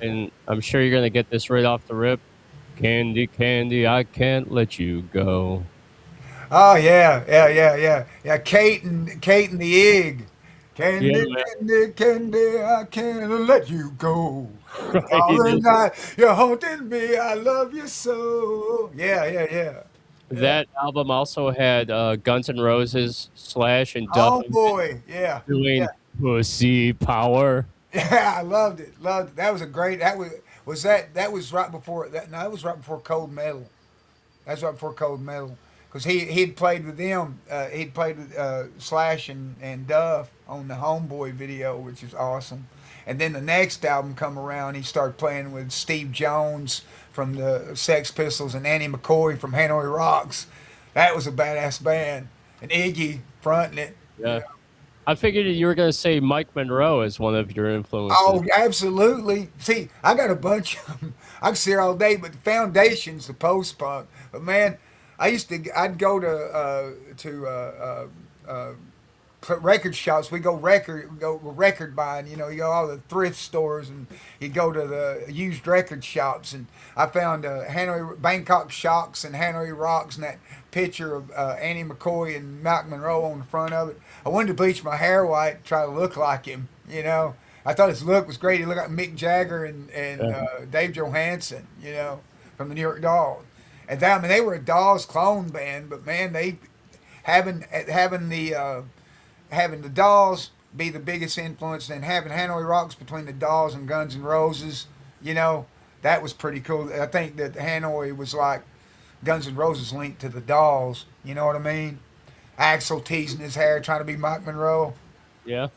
Speaker 4: and I'm sure you're going to get this right off the rip. Candy, candy, I can't let you go.
Speaker 8: Oh yeah. Kate and the egg. Candy,
Speaker 4: Yeah,
Speaker 8: candy, candy, I can't let you go.
Speaker 4: man.
Speaker 8: All
Speaker 4: Right.
Speaker 8: the night you're haunting me. I love you so. Yeah.
Speaker 4: That album also had Guns N' Roses, Slash, and Duff
Speaker 8: Oh boy, yeah.
Speaker 4: doing Pussy Power.
Speaker 8: Yeah, I loved it. Loved it. That was a great. That was right before that. No, that was right before Cold Metal. That's right before Cold Metal, because he'd played with them. He'd played with Slash and Duff on the Homeboy video, which is awesome. And then the next album come around, he started playing with Steve Jones from the Sex Pistols and Annie McCoy from Hanoi Rocks. That was a badass band. And Iggy fronting it.
Speaker 4: Yeah. I figured you were going to say Mike Monroe as one of your influences.
Speaker 8: Oh, absolutely. See, I got a bunch of them. I can sit here all day, but the foundation's the post punk. But man, I'd go to record shops. We go record buying. You go all the thrift stores, and you go to the used record shops. And I found Bangkok Shocks and Hanoi Rocks, and that picture of Annie McCoy and Mike Monroe on the front of it. I wanted to bleach my hair white, try to look like him. I thought his look was great. He looked like Mick Jagger and Dave Johansen. From the New York Dolls. And they were a Dolls clone band, but man, they having the Dolls be the biggest influence, and having Hanoi Rocks between the Dolls and Guns N' Roses, that was pretty cool. I think that Hanoi was like Guns N' Roses linked to the Dolls. You know what I mean? Axl teasing his hair, trying to be Mike Monroe.
Speaker 4: Yeah.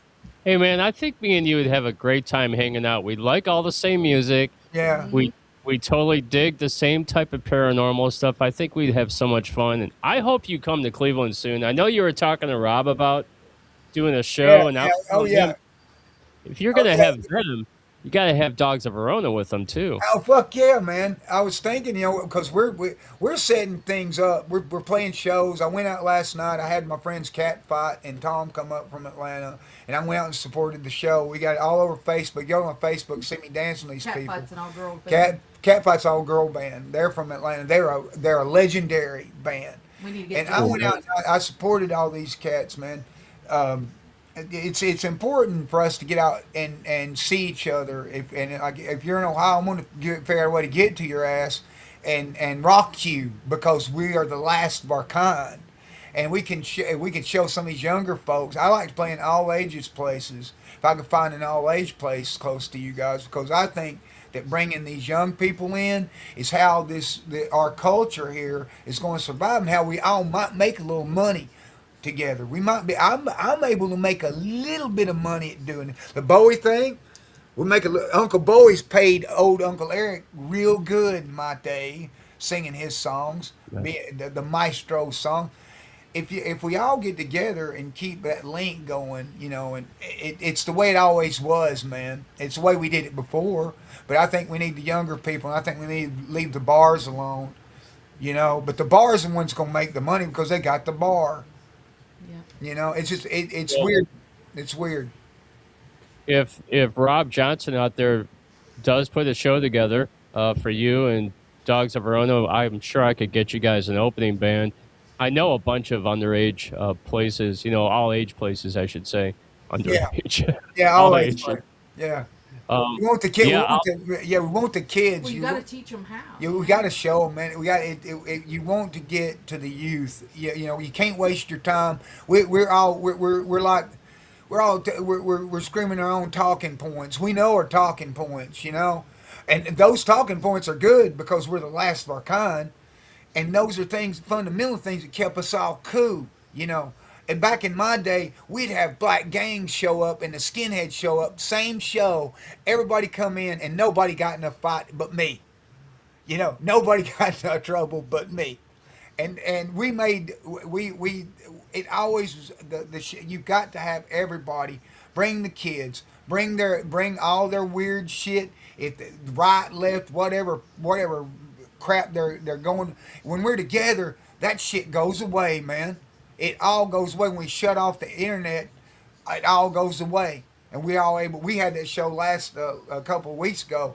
Speaker 4: Hey, man, I think me and you would have a great time hanging out. We like all the same music.
Speaker 8: Yeah.
Speaker 4: We totally dig the same type of paranormal stuff. I think we'd have so much fun. And I hope you come to Cleveland soon. I know you were talking to Rob about doing a show.
Speaker 8: Oh, yeah.
Speaker 4: If you're going to have them, you got to have Dogs of Verona with them, too.
Speaker 8: Oh fuck yeah, man! I was thinking, because we're setting things up. We're playing shows. I went out last night. I had my friends Cat Fight and Tom come up from Atlanta, and I went out and supported the show. We got it all over Facebook. Go on Facebook, see me dancing with these
Speaker 9: Cat
Speaker 8: people.
Speaker 9: Fight's an all-girl band.
Speaker 8: Cat Fight's all girl band. They're from Atlanta. They're a legendary band.
Speaker 9: We need to get
Speaker 8: And I went out. I supported all these cats, man. It's important for us to get out and see each other. If you're in Ohio, I'm going to figure out a way to get to your ass and rock you, because we are the last of our kind, and we can show some of these younger folks. I like playing all ages places. If I could find an all age place close to you guys, because I think that bringing these young people in is how our culture here is going to survive, and how we all might make a little money together. We might be. I'm able to make a little bit of money at doing it. The Bowie thing, we make Uncle Bowie's paid old Uncle Eric real good in my day, singing his songs, the Maestro song. If we all get together and keep that link going, and it's the way it always was, man. It's the way we did it before. But I think we need the younger people, and I think we need to leave the bars alone. But the bars are the ones gonna make the money because they got the bar.
Speaker 9: Yeah.
Speaker 8: It's just it's weird. It's weird.
Speaker 4: if Rob Johnson out there does put a show together for you and Dogs of Verona, I'm sure I could get you guys an opening band. I know a bunch of underage places, all age places, I should say. Underage.
Speaker 8: Yeah,
Speaker 4: all
Speaker 8: always.
Speaker 4: age.
Speaker 8: Yeah. We
Speaker 4: Um,
Speaker 8: want the kid.
Speaker 4: yeah,
Speaker 8: We want the kids.
Speaker 9: Well, you got to teach them how.
Speaker 8: Yeah, we got to show them, man. We got you want to get to the youth. You can't waste your time. We're all we're like we're screaming our own talking points. We know our talking points, and those talking points are good because we're the last of our kind, and those are things, fundamental things that kept us all cool. And back in my day, we'd have black gangs show up and the skinheads show up, same show. Everybody come in and nobody got in a fight but me. Nobody got in no trouble but me. And we made we it always was you got to have everybody bring the kids, bring all their weird shit, if the right, left, whatever crap they're going. When we're together, that shit goes away, man. It all goes away when we shut off the internet. It all goes away, and we had that show last a couple of weeks ago.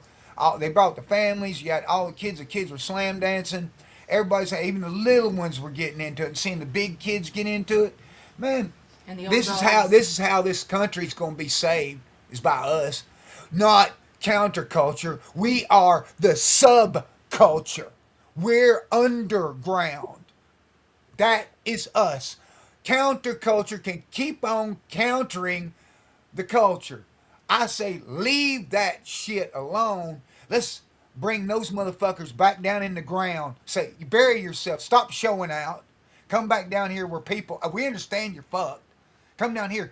Speaker 8: They brought the families. You had all the kids. The kids were slam dancing. Everybody's, even the little ones were getting into it. And seeing the big kids get into it, man.
Speaker 9: And the
Speaker 8: This is how this country's going to be saved, is by us, not counterculture. We are the subculture. We're underground. That is us. Counterculture can keep on countering the culture. I say leave that shit alone. Let's bring those motherfuckers back down in the ground. Say, you bury yourself. Stop showing out. Come back down here where people, we understand you're fucked. Come down here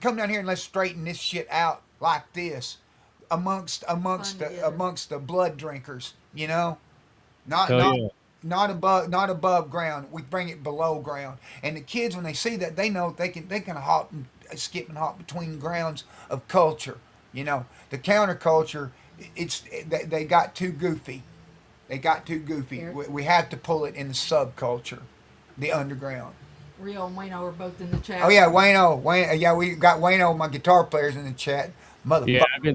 Speaker 8: and let's straighten this shit out like this amongst the blood drinkers, Not not above ground. We bring it below ground. And the kids, when they see that, they know they can hop and skip and hop between grounds of culture. The counterculture, they got too goofy. They got too goofy. We have to pull it in the subculture, the underground.
Speaker 9: Rio and Wayno are both in the chat.
Speaker 8: Oh yeah, Wayne. Yeah, we got Wayno, my guitar players, in the chat. Motherfucker.
Speaker 4: Yeah,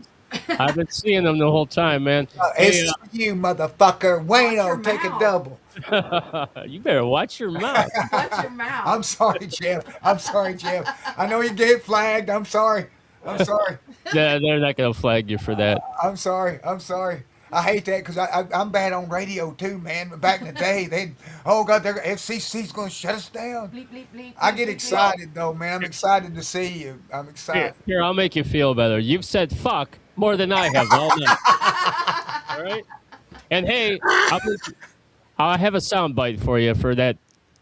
Speaker 4: I've been seeing them the whole time, man.
Speaker 8: It's you, motherfucker. Wayno, take a double.
Speaker 4: You better watch your mouth.
Speaker 9: Watch your mouth.
Speaker 8: I'm sorry, Jeff. I know you get flagged. I'm sorry.
Speaker 4: Yeah, they're not gonna flag you for that.
Speaker 8: I'm sorry. I hate that because I'm bad on radio too, man. Back in the day, FCC's going to shut us down.
Speaker 9: Bleep, bleep, bleep,
Speaker 8: I get
Speaker 9: bleep,
Speaker 8: excited though, man. I'm excited to see you. I'm excited.
Speaker 4: Here, I'll make you feel better. You've said fuck more than I have all night. All right. And hey, I have a soundbite for you for that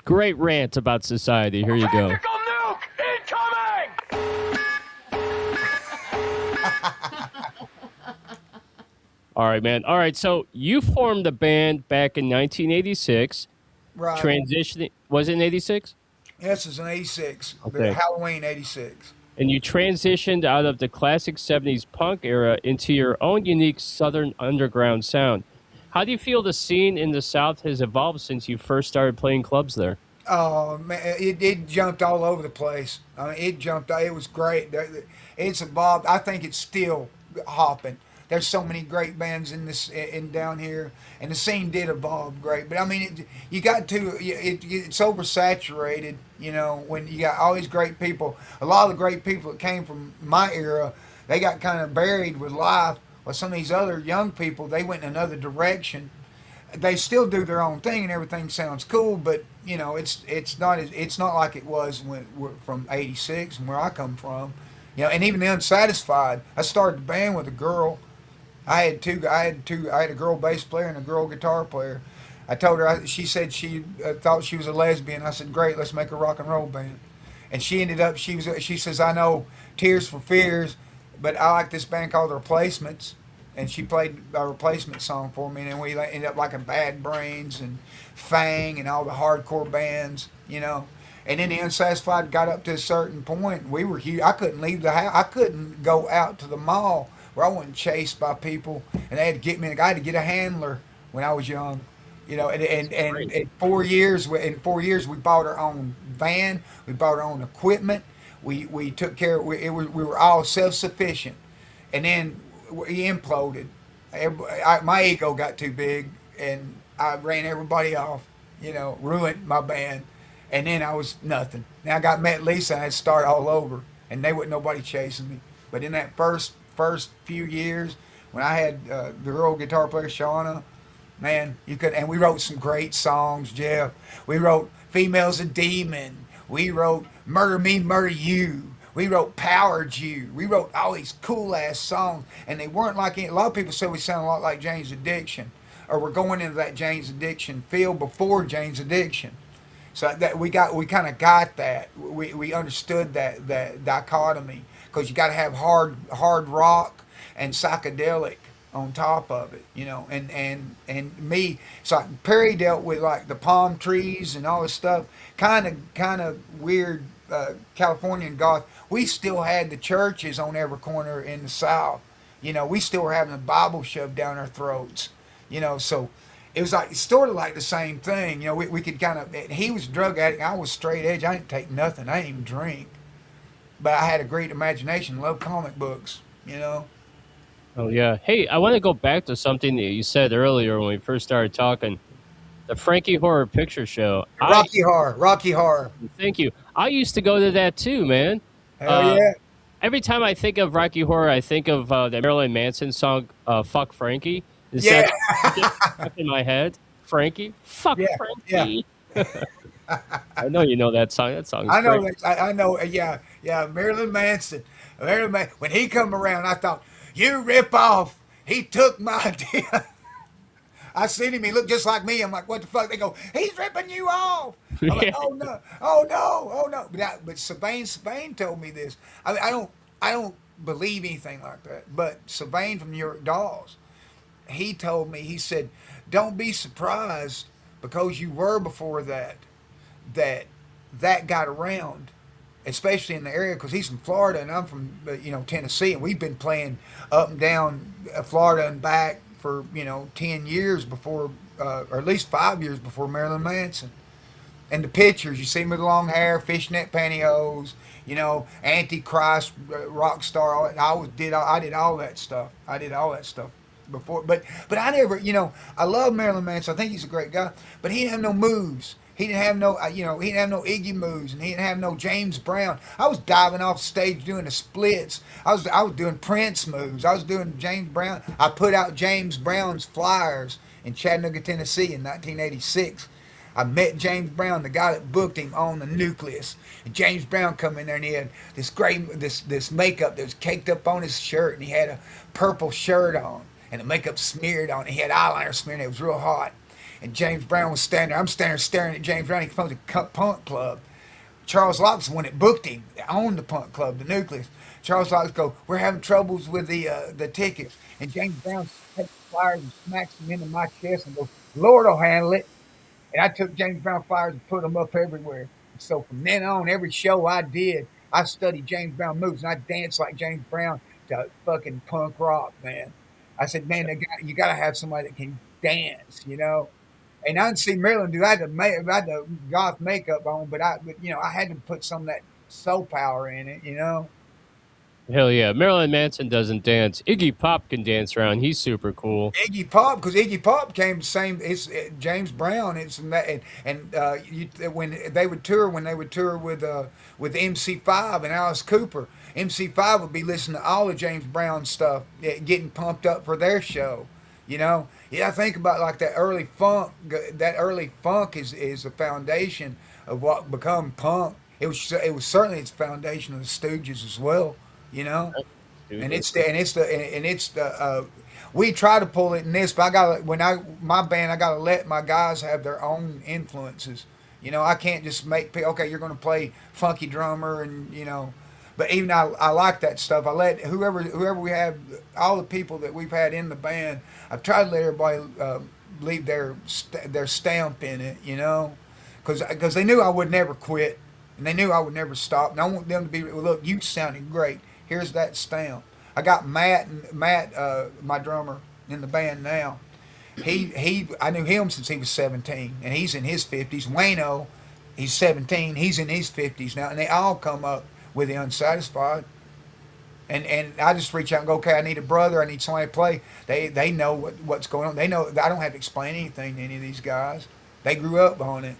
Speaker 4: great rant about society. Here you go.
Speaker 2: Nuke incoming!
Speaker 4: All right, man. All right, so you formed a band back in 1986.
Speaker 8: Right.
Speaker 4: Transitioning, was it in 86?
Speaker 8: Yes, it's an 86.
Speaker 4: Okay.
Speaker 8: Halloween 86.
Speaker 4: And you transitioned out of the classic 70s punk era into your own unique Southern underground sound. How do you feel the scene in the South has evolved since you first started playing clubs there?
Speaker 8: Oh man, it jumped all over the place. I mean, it jumped. It was great. It's evolved. I think it's still hopping. There's so many great bands in down here, and the scene did evolve great. But I mean, it's oversaturated. When you got all these great people, a lot of the great people that came from my era, they got kind of buried with life. While some of these other young people, they went in another direction. They still do their own thing, and everything sounds cool. But it's not like it was from '86 and where I come from. And even the Unsatisfied. I started the band with a girl. I had a girl bass player and a girl guitar player. I told her, she said she thought she was a lesbian. I said, great, let's make a rock and roll band. And she ended up, she says, I know Tears for Fears, but I like this band called The Replacements. And she played a Replacement song for me, and then we ended up liking Bad Brains and Fang and all the hardcore bands, And then the Unsatisfied got up to a certain point. We were huge. I couldn't leave the house. I couldn't go out to the mall where I wasn't chased by people, and they had to get me. I had to get a handler when I was young, And in 4 years, we bought our own van. We bought our own equipment. we took care. We were all self sufficient, and then we imploded. My ego got too big, and I ran everybody off. Ruined my band, and then I was nothing. Now I got met Lisa, and I had to start all over, and they wasn't nobody chasing me. But in that first few years, when I had the girl guitar player Shauna, man, you could. And we wrote some great songs, Jeff. We wrote "Female's a Demon." We wrote "Murder Me, Murder You." We wrote "Power Jew." We wrote all these cool ass songs, and they weren't like a lot of people said we sound a lot like Jane's Addiction, or we're going into that Jane's Addiction field before Jane's Addiction. So that we kind of got that. We understood that dichotomy, because you got to have hard rock and psychedelic on top of it, and me. So Perry dealt with like the palm trees and all this stuff, kind of weird Californian goth. We still had the churches on every corner in the South. We still were having the Bible shoved down our throats. So it was like sort of like the same thing. We could kind of. He was a drug addict. I was straight edge. I didn't take nothing. I didn't even drink. But I had a great imagination. Loved comic books.
Speaker 4: Oh yeah. Hey, I want to go back to something that you said earlier when we first started talking. The Frankie Horror Picture Show.
Speaker 8: Rocky Horror.
Speaker 4: Thank you. I used to go to that too, man.
Speaker 8: Hell yeah.
Speaker 4: Every time I think of Rocky Horror, I think of the Marilyn Manson song "Fuck Frankie." Is
Speaker 8: Yeah.
Speaker 4: that stuck in my head? Frankie, fuck
Speaker 8: Yeah,
Speaker 4: Frankie. I know you know that song. That song's
Speaker 8: I know.
Speaker 4: great.
Speaker 8: I know. Yeah. Marilyn Manson. When he come around, I thought, you rip off. He took my idea. I seen him. He looked just like me. I'm like, what the fuck? They go, he's ripping you off. I'm like, oh no, oh no, oh no. But Sylvain told me this. I don't believe anything like that. But Sylvain from New York Dolls, he told me. He said, don't be surprised because you were before that got around, especially in the area, because he's from Florida and I'm from Tennessee, and we've been playing up and down Florida and back for 10 years before, or at least 5 years before Marilyn Manson. And the pictures, you see me with long hair, fishnet pantyhose, Antichrist, rock star. I did all that stuff. I did all that stuff before, but I never, I love Marilyn Manson. I think he's a great guy, but he didn't have no moves. He didn't have no, he didn't have no Iggy moves, and he didn't have no James Brown. I was diving off stage doing the splits. I was doing Prince moves. I was doing James Brown. I put out James Brown's flyers in Chattanooga, Tennessee in 1986. I met James Brown, the guy that booked him on the Nucleus. And James Brown come in there, and he had this makeup that was caked up on his shirt, and he had a purple shirt on, and the makeup smeared on it. He had eyeliner smeared, and it was real hot. And James Brown was standing there. I'm standing there staring at James Brown. He comes to the punk club. Charles Locke's the one that booked him, that owned the punk club, the Nucleus. Charles Locke go, we're having troubles with the tickets. And James Brown takes the flyers and smacks them into my chest and goes, Lord will handle it. And I took James Brown flyers and put them up everywhere. And so from then on, every show I did, I studied James Brown moves, and I danced like James Brown to fucking punk rock, man. I said, man, you got to have somebody that can dance, And I didn't see Marilyn do. I had the goth makeup on, but I had to put some of that soul power in it,
Speaker 4: Hell yeah. Marilyn Manson doesn't dance. Iggy Pop can dance around. He's super cool.
Speaker 8: Iggy Pop, because Iggy Pop came the same. It's James Brown. When they would tour with MC5 and Alice Cooper, MC5 would be listening to all of James Brown stuff, getting pumped up for their show. I think about like that early funk. That early funk is the foundation of what become punk. It was certainly its foundation of the Stooges as well. And it's the we try to pull it in this, but my band, I gotta let my guys have their own influences. I can't just make okay, you're gonna play funky drummer and but even I like that stuff. I let whoever we have, all the people that we've had in the band, I've tried to let everybody leave their stamp in it, because they knew I would never quit, and they knew I would never stop, and I want them to be, look, you sounded great. Here's that stamp. I got Matt, my drummer in the band now. I knew him since he was 17, and he's in his 50s. Wayno, he's 17, he's in his 50s now, and they all come up with the Unsatisfied. And I just reach out and go, okay, I need a brother, I need somebody to play. They know what's going on. They know I don't have to explain anything to any of these guys. They grew up on it.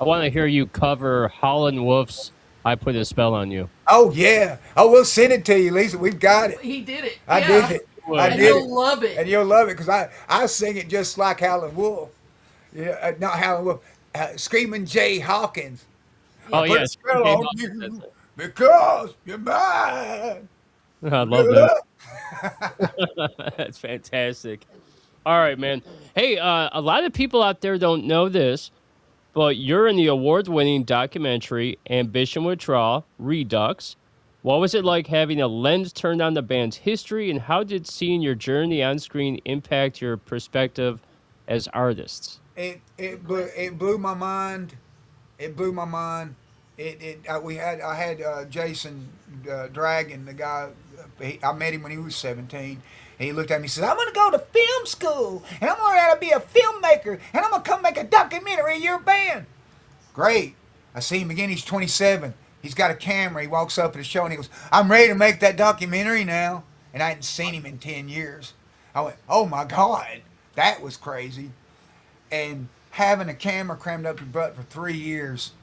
Speaker 4: I want to hear you cover Howlin' Wolf's "I Put a Spell on You."
Speaker 8: Oh yeah. Oh, we'll send it to you, Lisa. We've got it.
Speaker 9: He did it.
Speaker 8: I
Speaker 9: yeah.
Speaker 8: did it. I
Speaker 9: And
Speaker 8: did
Speaker 9: you'll
Speaker 8: it.
Speaker 9: love it.
Speaker 8: And you'll love it because I sing it just like Howlin' Wolf. Yeah, not Howlin' Wolf. Screaming Jay Hawkins.
Speaker 4: Oh,
Speaker 8: Put a
Speaker 4: yes.
Speaker 8: spell
Speaker 4: Okay,
Speaker 8: on you because you're mine.
Speaker 4: I love that. That's fantastic. All right, man. Hey, a lot of people out there don't know this, but you're in the award-winning documentary Ambition Withdrawal Redux. What was it like having a lens turned on the band's history, and how did seeing your journey on screen impact your perspective as artists?
Speaker 8: It blew my mind. It blew my mind. I had Jason Dragon, the guy. I met him when he was 17. And he looked at me and said, "I'm going to go to film school, and I'm going to learn how to be a filmmaker, and I'm going to come make a documentary of your band." Great. I see him again. He's 27. He's got a camera. He walks up at the show and he goes, "I'm ready to make that documentary now." And I hadn't seen him in 10 years. I went, "Oh my God, that was crazy." And having a camera crammed up your butt for 3 years,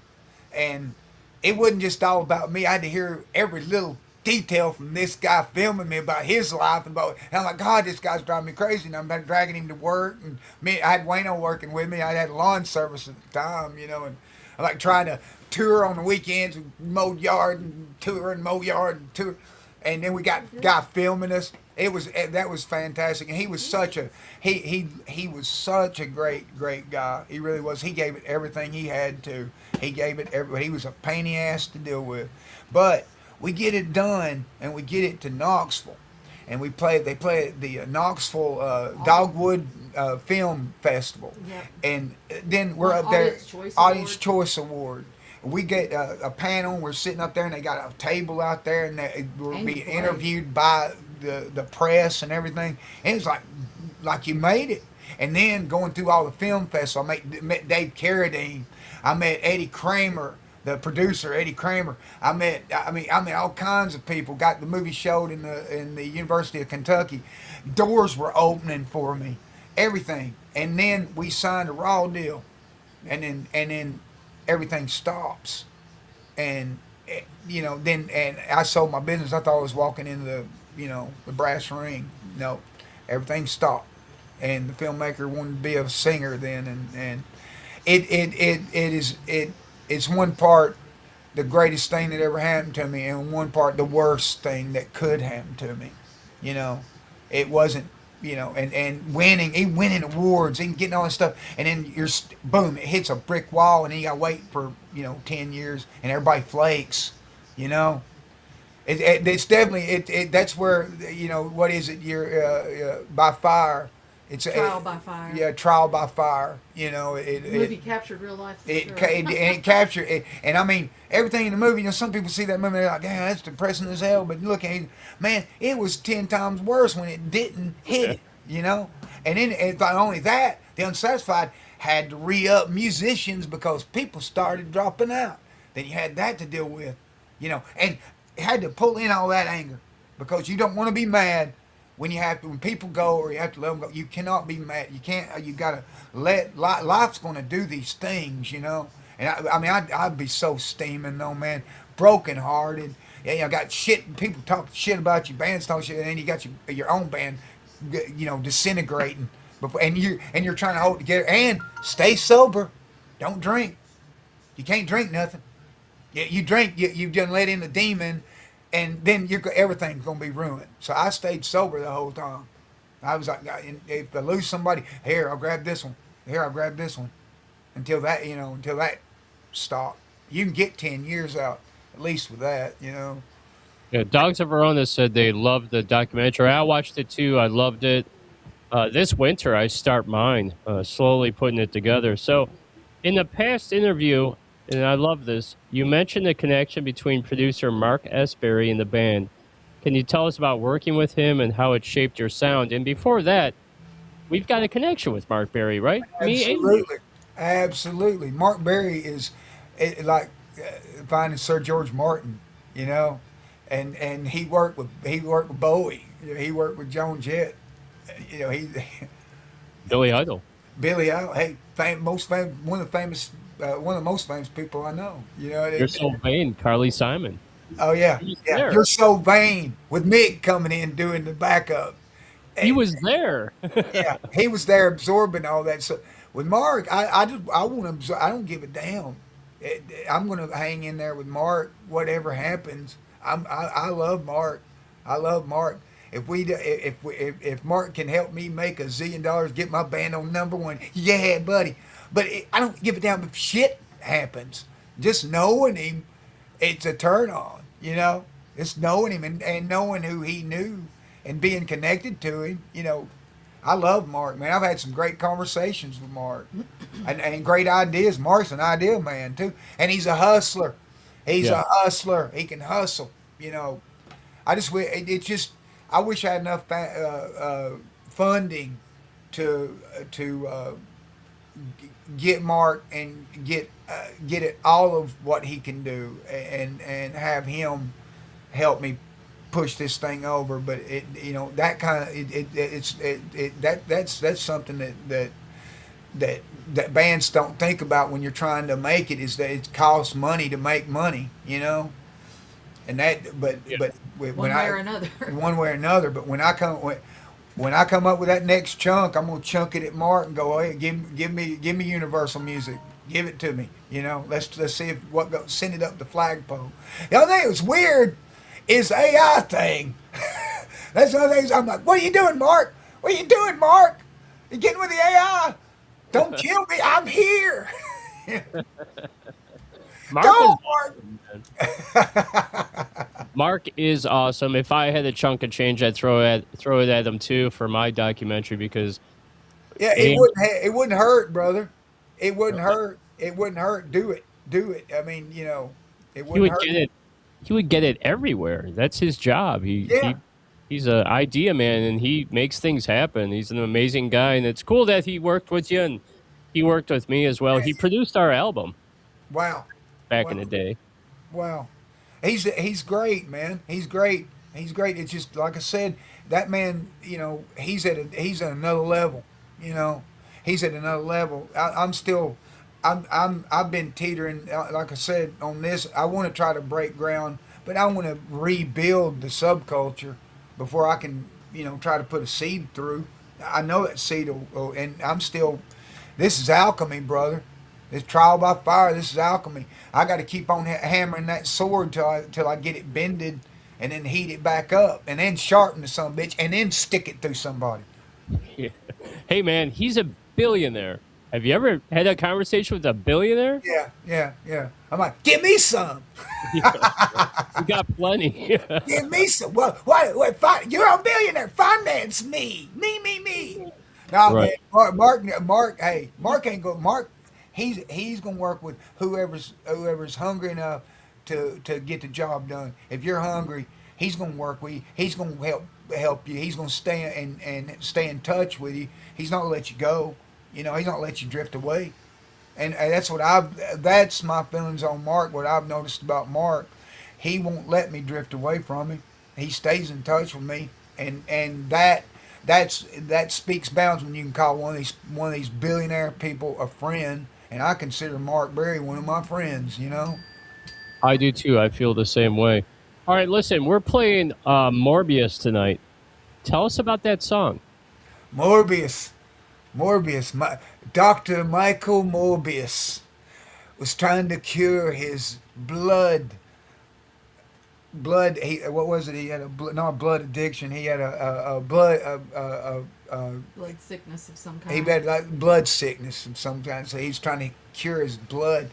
Speaker 8: and it wasn't just all about me. I had to hear every little detail from this guy filming me about his life, and I'm like, God, this guy's driving me crazy. And I'm dragging him to work, and I had Wayno working with me. I had lawn service at the time, and I like trying to tour on the weekends, mow yard and tour and mow yard and tour. And then we got a guy filming us. That was fantastic, and he was such a he was such a great guy. He really was. He gave it everything he had to. He gave it everything. He was a pain in the ass to deal with, but we get it done, and we get it to Knoxville, and they play at the Knoxville Dogwood Film Festival, and then we're up there, Audience Choice Award. We get a panel. We're sitting up there, and they got a table out there, and we're being interviewed by the press and everything. And it's like you made it. And then going through all the film festivals, I met Dave Carradine. I met Eddie Kramer, the producer, Eddie Kramer. I met all kinds of people. Got the movie showed in the University of Kentucky. Doors were opening for me, everything. And then we signed a raw deal, and then everything stops, and then I sold my business. I thought I was walking into the brass ring. No, everything stopped, and the filmmaker wanted to be a singer then, and it's one part the greatest thing that ever happened to me, and one part the worst thing that could happen to me. It wasn't. And winning awards and getting all this stuff, and then boom, it hits a brick wall, and then you gotta wait for 10 years, and everybody flakes. It's definitely that's where what is it? You're by fire. It's
Speaker 9: trial by fire.
Speaker 8: Yeah, trial by fire.
Speaker 9: The movie captured real life.
Speaker 8: It captured it, and I mean everything in the movie. Some people see that movie, they're like, "Yeah, that's depressing as hell." But look, man, it was 10 times worse when it didn't hit it. And then it's not only that, the Unsatisfied had to re-up musicians because people started dropping out. Then you had that to deal with, and had to pull in all that anger because you don't want to be mad. When people go, or you have to let them go, you cannot be mad. You can't. You gotta let life's gonna do these things, And I'd be so steaming though, man, broken hearted. Yeah, got shit. People talk shit about your bands, talk shit, and then you got your own band, disintegrating. And you're trying to hold it together and stay sober. Don't drink. You can't drink nothing. You drink, you've done let in the demon. And then everything's gonna be ruined. So I stayed sober the whole time. I was like, if I lose somebody, here I'll grab this one. Here I'll grab this one, until that stopped. You can get 10 years out at least with that,
Speaker 4: Yeah, Dogs of Verona said they loved the documentary. I watched it too. I loved it. This winter I start mine, slowly putting it together. So, in the past interview, and I love this, you mentioned the connection between producer Mark Esberry and the band. Can you tell us about working with him and how it shaped your sound? And before that, we've got a connection with Mark Berry, right?
Speaker 8: Absolutely. Mark Berry is like finding Sir George Martin. you know, and he worked with Bowie, he worked with Joan Jett, you know, he
Speaker 4: Billy Idol.
Speaker 8: Billy Idol, hey, one of the famous one of the most famous people I know, you know.
Speaker 4: You're so vain, Carly Simon.
Speaker 8: Oh yeah,
Speaker 4: He was
Speaker 8: yeah.
Speaker 4: there.
Speaker 8: You're so vain with Mick coming in doing the backup.
Speaker 4: He was there.
Speaker 8: Yeah, he was there absorbing all that. So with Mark, I want to absorb. I don't give a damn. I'm going to hang in there with Mark, whatever happens. I love Mark. I love Mark. If Mark can help me make $1 zillion, get my band on #1, yeah, buddy. But I don't give a damn if shit happens. Just knowing him, it's a turn on. You know, just knowing him and knowing who he knew and being connected to him. You know, I love Mark, man. I've had some great conversations with Mark and great ideas. Mark's an idea man too, and he's a hustler. He's a hustler. He can hustle. You know, I wish I had enough funding to get Mark and get it all of what he can do and have him help me push this thing over. But it, you know, that kind of that's something that bands don't think about when you're trying to make it, is that it costs money to make money, you know. And that, but when
Speaker 9: One way or another.
Speaker 8: one way or another. But when I come up with that next chunk, I'm gonna chunk it at Mark and go, hey, give me Universal Music, give it to me, you know. Let's see if what goes. Send it up the flagpole. The other thing that's weird is the AI thing. That's the other thing. I'm like, what are you doing, Mark? What are you doing, Mark? You getting with the AI? Don't kill me. I'm here. Go, Mark.
Speaker 4: Mark is awesome. If I had a chunk of change, I'd throw it at him too for my documentary, because
Speaker 8: it wouldn't hurt, brother. It wouldn't hurt. It wouldn't hurt. Do it. I mean, you know, it wouldn't hurt.
Speaker 4: He would get it everywhere. That's his job. He's an idea man, and he makes things happen. He's an amazing guy, and it's cool that he worked with you, and he worked with me as well. He produced our album.
Speaker 8: Wow.
Speaker 4: Back in the day.
Speaker 8: Wow. He's great, man. He's great. It's just like I said, that man, you know, he's at another level. You know, he's at another level. I've been teetering, like I said, on this. I want to try to break ground, but I want to rebuild the subculture before I can, you know, try to put a seed through. I know that seed will, and this is alchemy, brother. It's trial by fire. This is alchemy. I got to keep on hammering that sword till I get it bended, and then heat it back up, and then sharpen the son of a bitch, and then stick it through somebody.
Speaker 4: Yeah. Hey, man, he's a billionaire. Have you ever had a conversation with a billionaire?
Speaker 8: Yeah. I'm like, give me some.
Speaker 4: We got plenty.
Speaker 8: Give me some. Well, you're a billionaire. Finance me. Me. No,
Speaker 4: right.
Speaker 8: Man, Mark. Hey, Mark ain't go. Mark. He's gonna work with whoever's hungry enough to get the job done. If you're hungry, he's gonna work with you. He's gonna help you. He's gonna stay and stay in touch with you. He's not gonna let you go. You know, he's not gonna let you drift away. And that's my feelings on Mark. What I've noticed about Mark, he won't let me drift away from him. He stays in touch with me, and that speaks bounds when you can call one of these billionaire people a friend. And I consider Mark Berry one of my friends, you know?
Speaker 4: I do too. I feel the same way. All right, listen, we're playing Morbius tonight. Tell us about that song.
Speaker 8: Morbius. Dr. Michael Morbius was trying to cure his blood. What was it? He had not a blood addiction. He had a blood
Speaker 9: sickness of some kind.
Speaker 8: He had like blood sickness of some kind. So he's trying to cure his blood,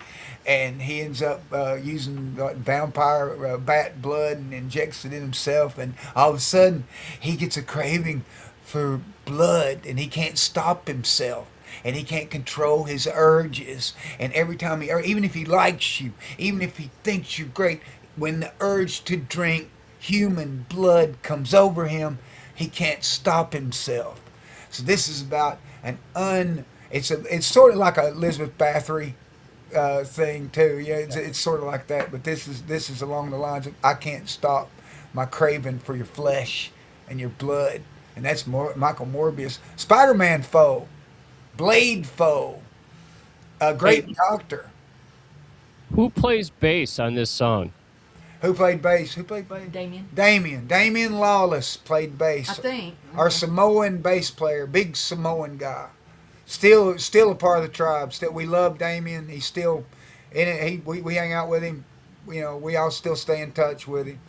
Speaker 8: and he ends up using vampire bat blood and injects it in himself. And all of a sudden, he gets a craving for blood, and he can't stop himself. And he can't control his urges. And every time even if he likes you, even if he thinks you're great, when the urge to drink human blood comes over him, he can't stop himself. So this is about it's sort of like a Elizabeth Bathory thing too. Yeah, it's sort of like that. But this is along the lines of I can't stop my craving for your flesh and your blood, and that's Michael Morbius, Spider-Man foe, Blade foe, a great doctor.
Speaker 4: Who plays bass on this song?
Speaker 8: Who played bass? Who played bass? Damien Lawless played bass.
Speaker 9: I think.
Speaker 8: Our Samoan bass player, big Samoan guy. Still a part of the tribe. Still, we love Damien. He's still in it. We hang out with him. You know, we all still stay in touch with him.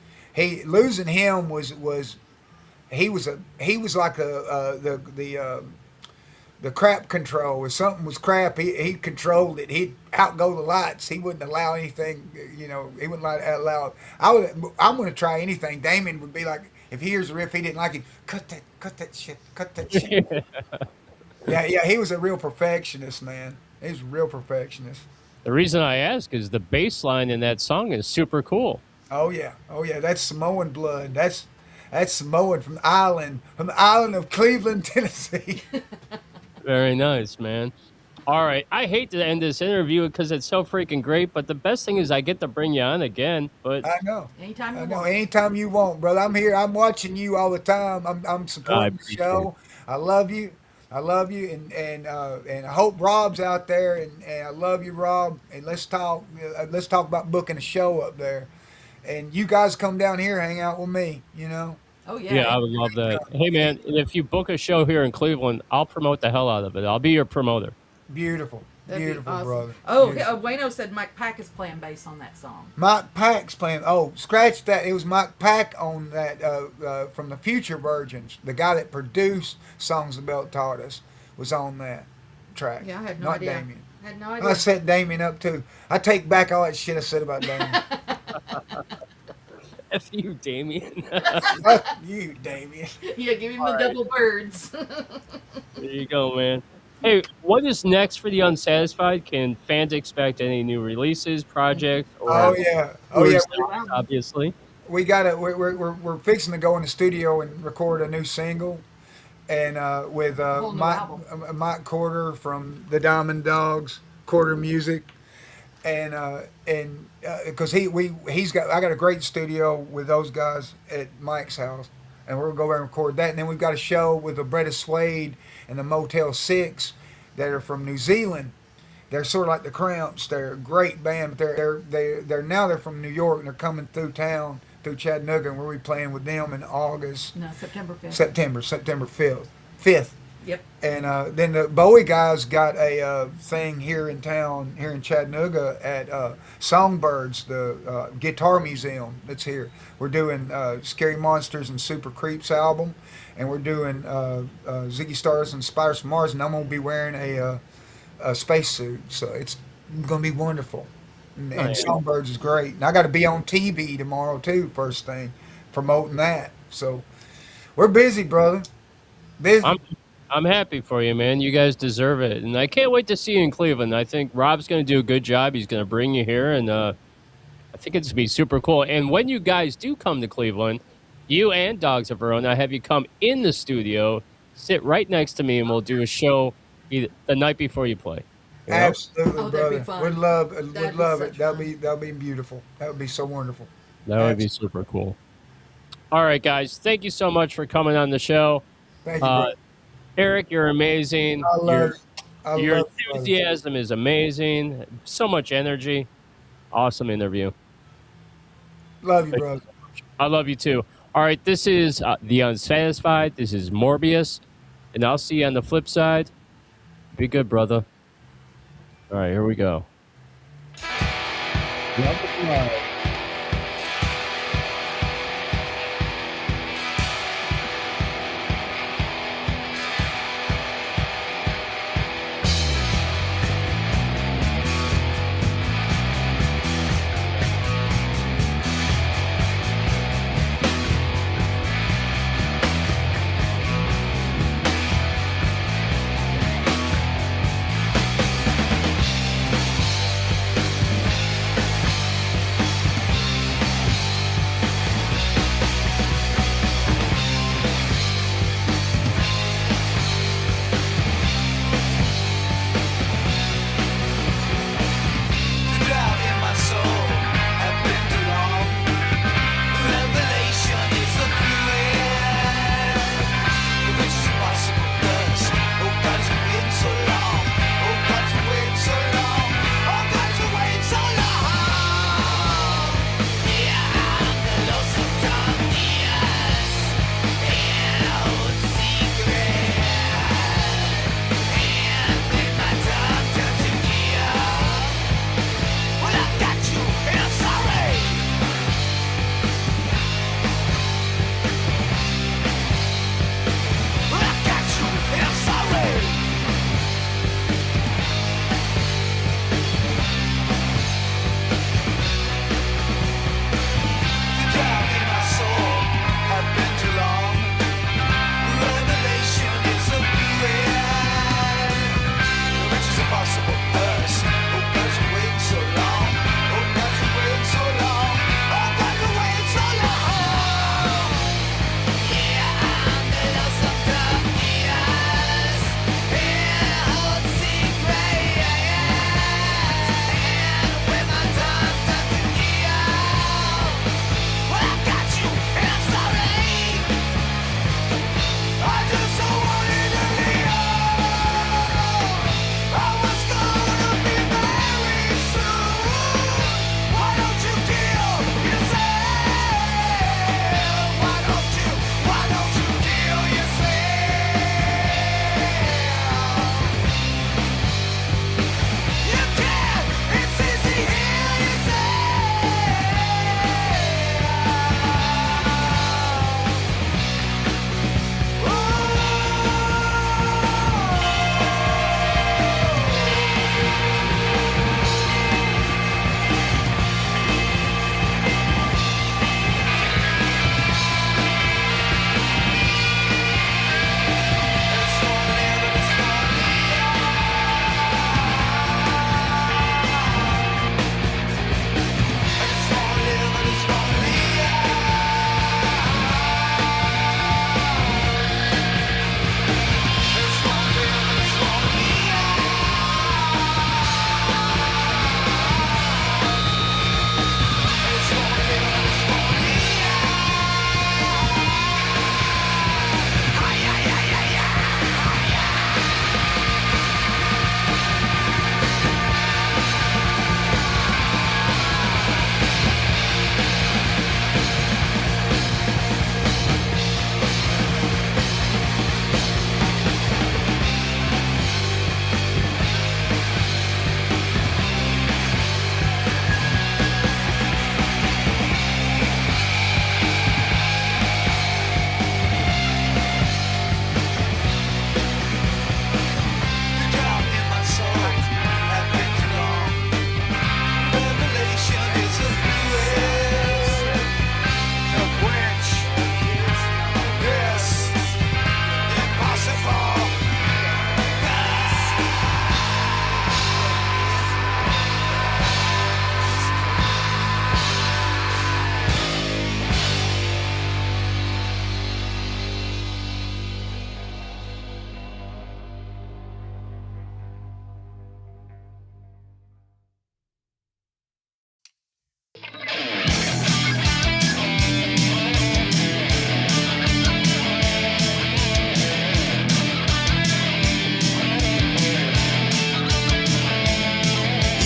Speaker 8: Losing him was he was like the crap control. If something was crap, he controlled it. He'd outgo the lights. He wouldn't allow anything. You know, he wouldn't allow. I'm going to try anything. Damien would be like, if he hears a riff he didn't like it, cut that shit. Yeah. He was a real perfectionist, man. He was a real perfectionist.
Speaker 4: The reason I ask is the bass line in that song is super cool.
Speaker 8: Oh yeah. That's Samoan blood. That's Samoan from the island of Cleveland, Tennessee.
Speaker 4: Very nice, man. All right. I hate to end this interview because it's so freaking great, but the best thing is I get to bring you on again. But
Speaker 8: I know.
Speaker 9: Anytime you
Speaker 8: want, brother. I'm here. I'm watching you all the time. I'm supporting the show. I love you, and I hope Rob's out there, and I love you, Rob. And let's talk about booking a show up there, and you guys come down here, hang out with me. You know.
Speaker 9: Oh yeah.
Speaker 4: Yeah, I would love that. Hey man, if you book a show here in Cleveland, I'll promote the hell out of it. I'll be your promoter.
Speaker 8: Beautiful,
Speaker 9: awesome.
Speaker 8: brother.
Speaker 9: Oh,
Speaker 8: beautiful.
Speaker 9: Wayno said Mike Pack is playing bass on that song.
Speaker 8: Mike Pack's playing. Oh, scratch that. It was Mike Pack on that from the Future Virgins. The guy that produced Songs the Belt Taught Us was on that track.
Speaker 9: Yeah, I had no
Speaker 8: Not
Speaker 9: idea.
Speaker 8: Damien.
Speaker 9: I had no idea.
Speaker 8: I set Damien up too. I take back all that shit I said about Damien.
Speaker 4: F you, Damien.
Speaker 8: Fuck you, Damien.
Speaker 9: Yeah, give him the double birds.
Speaker 4: There you go, man. Hey, what is next for the Unsatisfied? Can fans expect any new releases, projects?
Speaker 8: Oh yeah.
Speaker 4: Obviously.
Speaker 8: We're fixing to go in the studio and record a new single, and with Mike Corder from the Diamond Dogs, Corder Music, and because I got a great studio with those guys at Mike's house, and we're gonna go over and record that. And then we've got a show with the Bretta Suede and the Motel 6 that are from New Zealand. They're sort of like the Cramps. They're a great band, but they're from New York, and they're coming through town, through Chattanooga, and we'll be playing with them in August.
Speaker 9: No, September 5th.
Speaker 8: September 5th.
Speaker 9: Yep.
Speaker 8: And then the Bowie guys got a thing here in town, here in Chattanooga at Songbirds, the guitar museum that's here. We're doing Scary Monsters and Super Creeps album, and we're doing Ziggy Stardust and Spiders from Mars, and I'm going to be wearing a spacesuit, so it's going to be wonderful. And Songbirds is great. And I got to be on TV tomorrow too, first thing, promoting that. So we're busy, brother. Busy.
Speaker 4: I'm happy for you, man. You guys deserve it. And I can't wait to see you in Cleveland. I think Rob's going to do a good job. He's going to bring you here, and I think it's going to be super cool. And when you guys do come to Cleveland, you and Dogs of Verona, I have you come in the studio, sit right next to me, and we'll do a show the night before you play. You know?
Speaker 8: Absolutely,
Speaker 9: that'd
Speaker 8: brother.
Speaker 9: be fun.
Speaker 8: Would love it.
Speaker 9: That'd
Speaker 8: That'd be beautiful. That would be so wonderful.
Speaker 4: That would be super cool. All right, guys. Thank you so much for coming on the show.
Speaker 8: Thank you, brother.
Speaker 4: Eric, you're amazing.
Speaker 8: Your
Speaker 4: enthusiasm is amazing. So much energy. Awesome interview.
Speaker 8: Love you, brother.
Speaker 4: I love you too. All right, this is The Unsatisfied. This is Morbius. And I'll see you on the flip side. Be good, brother. All right, here we go.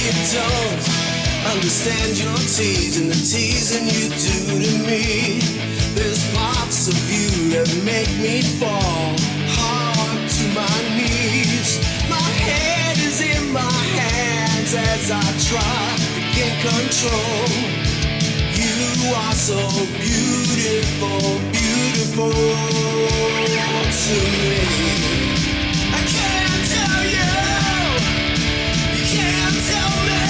Speaker 5: You don't understand your teasing, the teasing you do to me. There's parts of you that make me fall hard to my knees. My head is in my hands as I try to get control. You are so beautiful, beautiful to me. I can't tell you, you can't tell me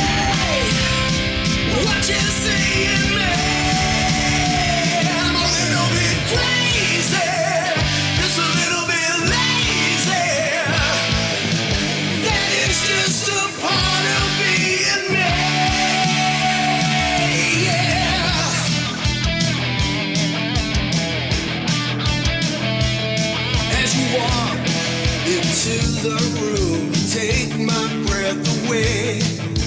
Speaker 5: what you see in me. I'm a little bit crazy, just a little bit lazy. That is just a part of being me. Walk into the room, take my breath away.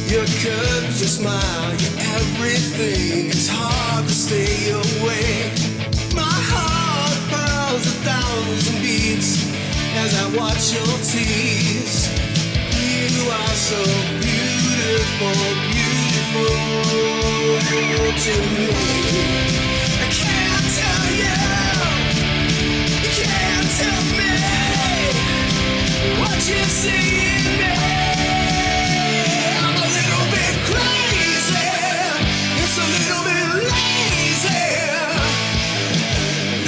Speaker 5: Your curves, your smile, your everything. It's hard to stay away. My heart pounds 1,000 beats as I watch your tease. You are so beautiful, beautiful to me. I can't tell you, you can't tell me what you see in me. I'm a little bit crazy, it's a little bit lazy.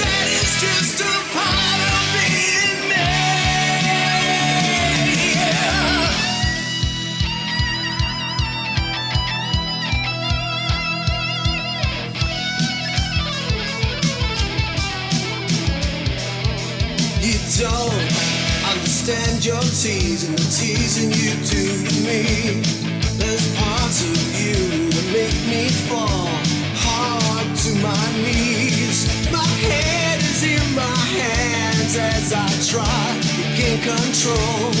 Speaker 5: That is just a part of being me. You don't understand your teasing, the teasing you do to me. There's parts of you that make me fall hard to my knees. My head is in my hands as I try to gain control.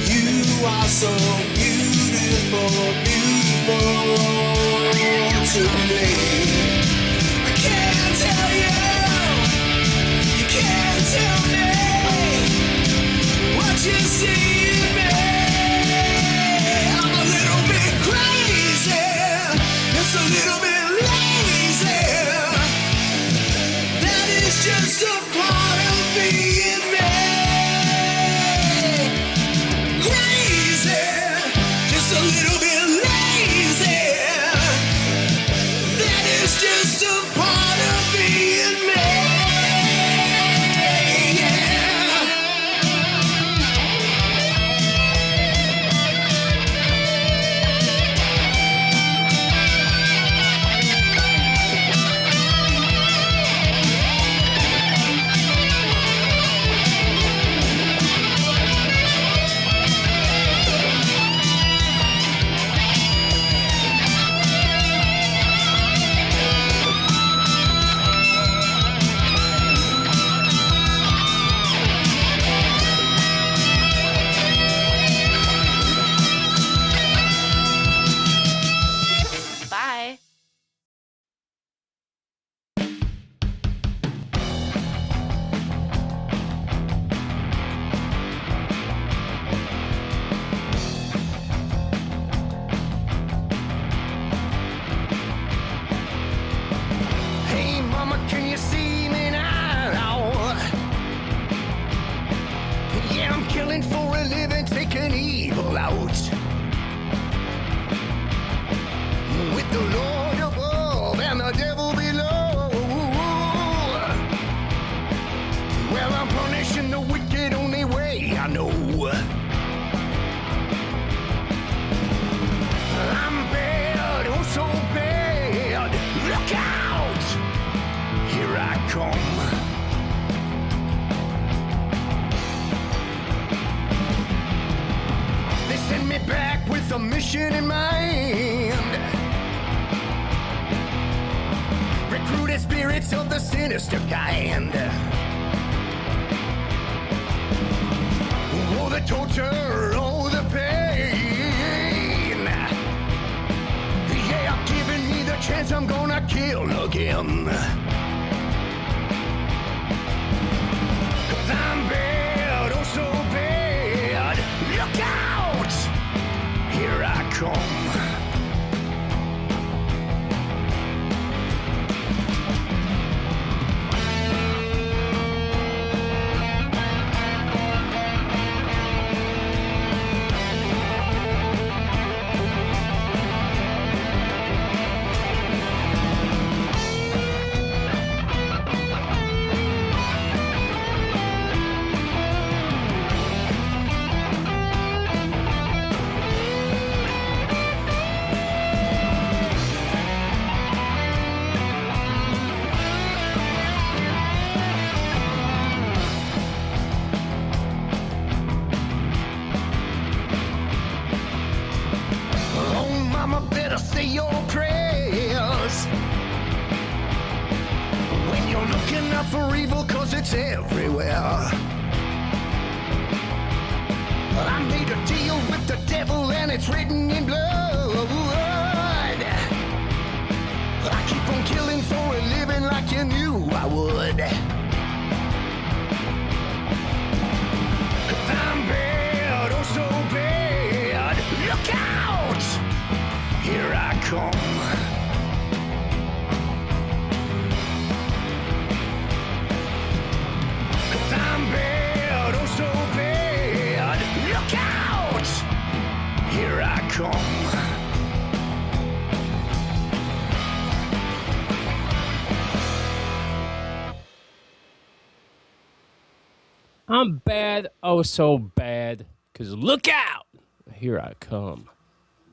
Speaker 5: You are so beautiful, beautiful to me. I can't tell you, you can't tell me what you see in me. I'm a little bit crazy, it's a little bit lazy. That is just a part of being me. Crazy, just a little bit lazy. That is just a part of being me.
Speaker 10: Bye.
Speaker 5: Hey mama, can you see me now? Yeah, I'm killing for a living, taking evil out. With the Lord above and the devil below. Well, I'm punishing the wicked only way I know. I'm bad, oh so bad. Look out! Here I come. They send me back with a mission in mind. Recruited spirits of the sinister kind. Oh, the torture, oh, the pain. Yeah, giving me the chance I'm gonna kill again. 'Cause I'm bad, oh so bad. Look out! Here I come. say your prayers. When you're looking out for evil, cause it's everywhere. I made a deal with the devil and it's written in blood. I keep on killing for a living like you knew I would. 'Cause I'm bad, oh so bad. Look out! Here I come. I'm bad, oh so bad. Look out! Here I come.
Speaker 4: I'm bad, oh so bad, 'cause look out! Here I come.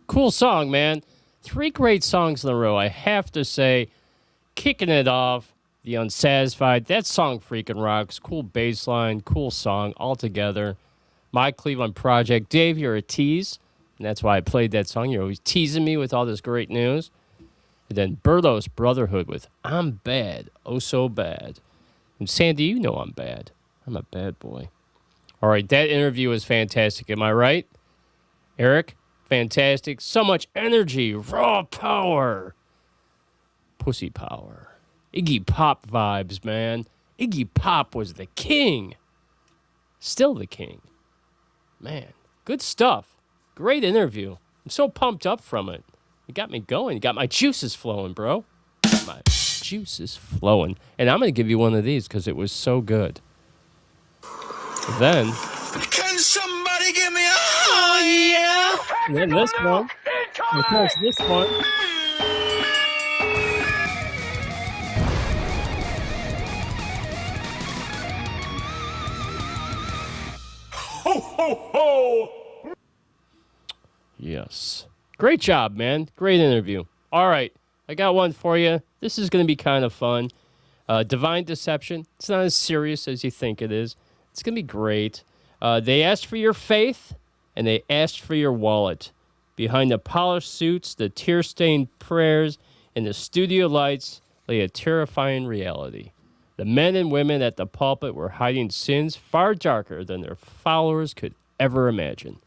Speaker 4: Cool song, man. 3 great songs in a row, I have to say. Kicking it off, The Unsatisfied. That song freaking rocks. Cool bass line, cool song altogether. My Cleveland Project. Dave, you're a tease, and that's why I played that song. You're always teasing me with all this great news. And then Berto's Brotherhood with I'm Bad, oh so bad. And Sandy, you know I'm bad. I'm a bad boy. All right, that interview was fantastic. Am I right? Eric, fantastic. So much energy, raw power, pussy power. Iggy Pop vibes, man. Iggy Pop was the king. Still the king. Man, good stuff. Great interview. I'm so pumped up from it. You got me going. You got my juices flowing, bro. Got my juices flowing. And I'm going to give you one of these because it was so good. Then...
Speaker 5: Can somebody give me a oh yeah?
Speaker 4: And then this one. Of course, this one.
Speaker 5: Ho ho ho!
Speaker 4: Yes. Great job, man. Great interview. All right. I got one for you. This is going to be kind of fun. Divine Deception. It's not as serious as you think it is. It's going to be great. They asked for your faith, and they asked for your wallet. Behind the polished suits, the tear-stained prayers, and the studio lights lay a terrifying reality. The men and women at the pulpit were hiding sins far darker than their followers could ever imagine.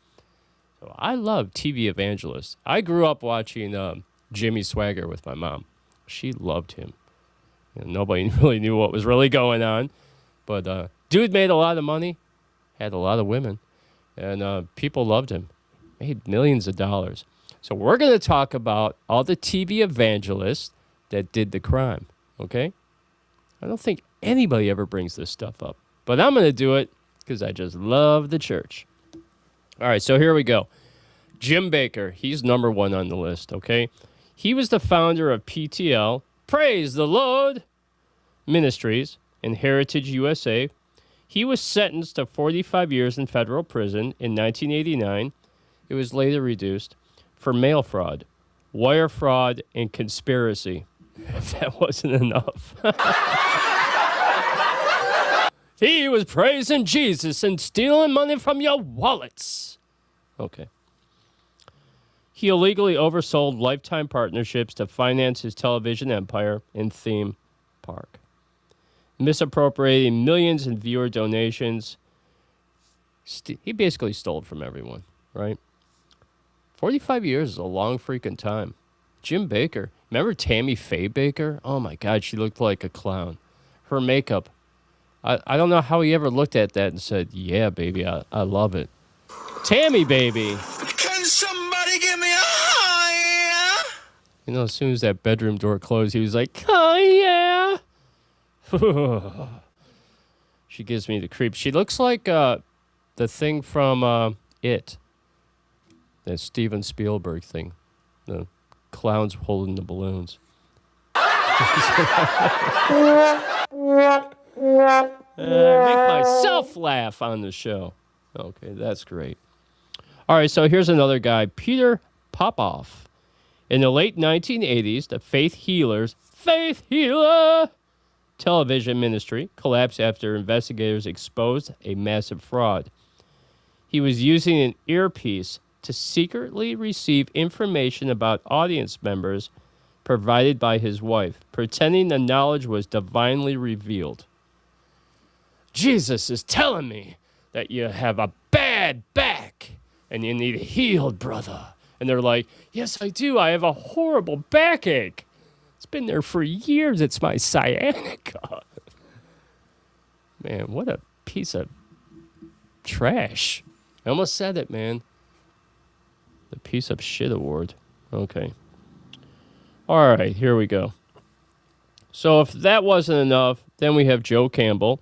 Speaker 4: So I love TV evangelists. I grew up watching Jimmy Swagger with my mom. She loved him. You know, nobody really knew what was really going on. But dude made a lot of money, had a lot of women, and people loved him. Made millions of dollars. So we're going to talk about all the TV evangelists that did the crime, okay? I don't think anybody ever brings this stuff up. But I'm going to do it because I just love the church. All right, so here we go. Jim Bakker, he's number 1 on the list, okay? He was the founder of PTL, Praise the Lord Ministries, in Heritage, USA. He was sentenced to 45 years in federal prison in 1989. It was later reduced for mail fraud, wire fraud, and conspiracy. If that wasn't enough. He was praising Jesus and stealing money from your wallets. Okay. He illegally oversold lifetime partnerships to finance his television empire and theme park, misappropriating millions in viewer donations. He basically stole from everyone, right? 45 years is a long freaking time. Jim Bakker. Remember Tammy Faye Bakker? Oh, my God, she looked like a clown. Her makeup. I don't know how he ever looked at that and said, yeah, baby, I love it. Tammy, baby.
Speaker 5: Can somebody give me a oh yeah?
Speaker 4: You know, as soon as that bedroom door closed, he was like, oh, yeah. She gives me the creep. She looks like the thing from It. That Steven Spielberg thing. The clowns holding the balloons. Make myself laugh on the show. Okay, that's great. All right, so here's another guy, Peter Popoff. In the late 1980s, the Faith Healer television ministry collapsed after investigators exposed a massive fraud. He was using an earpiece to secretly receive information about audience members provided by his wife, pretending the knowledge was divinely revealed. Jesus is telling me that you have a bad back and you need it healed, brother. And they're like, yes, I do. I have a horrible backache. It's been there for years. It's my sciatica. Man, what a piece of trash. I almost said it, man. The piece of shit award. Okay. All right, here we go. So if that wasn't enough, then we have Joe Campbell.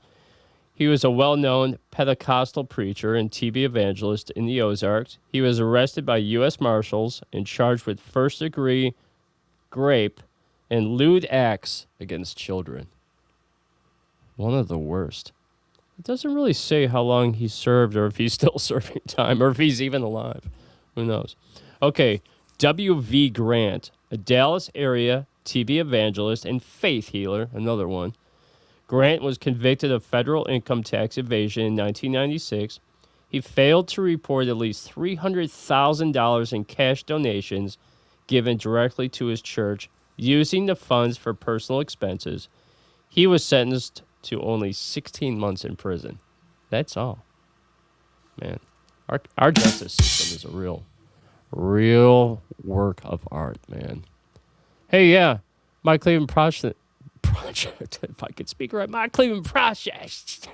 Speaker 4: He was a well-known Pentecostal preacher and TV evangelist in the Ozarks. He was arrested by U.S. Marshals and charged with first-degree rape and lewd acts against children. One of the worst. It doesn't really say how long he served or if he's still serving time or if he's even alive. Who knows? Okay, W.V. Grant, a Dallas area TV evangelist and faith healer, another one. Grant was convicted of federal income tax evasion in 1996. He failed to report at least $300,000 in cash donations given directly to his church, using the funds for personal expenses. He was sentenced to only 16 months in prison. That's all. Man, our justice system is a real work of art, man. Hey, yeah, my Cleveland Project, if I could speak right, my Cleveland Project.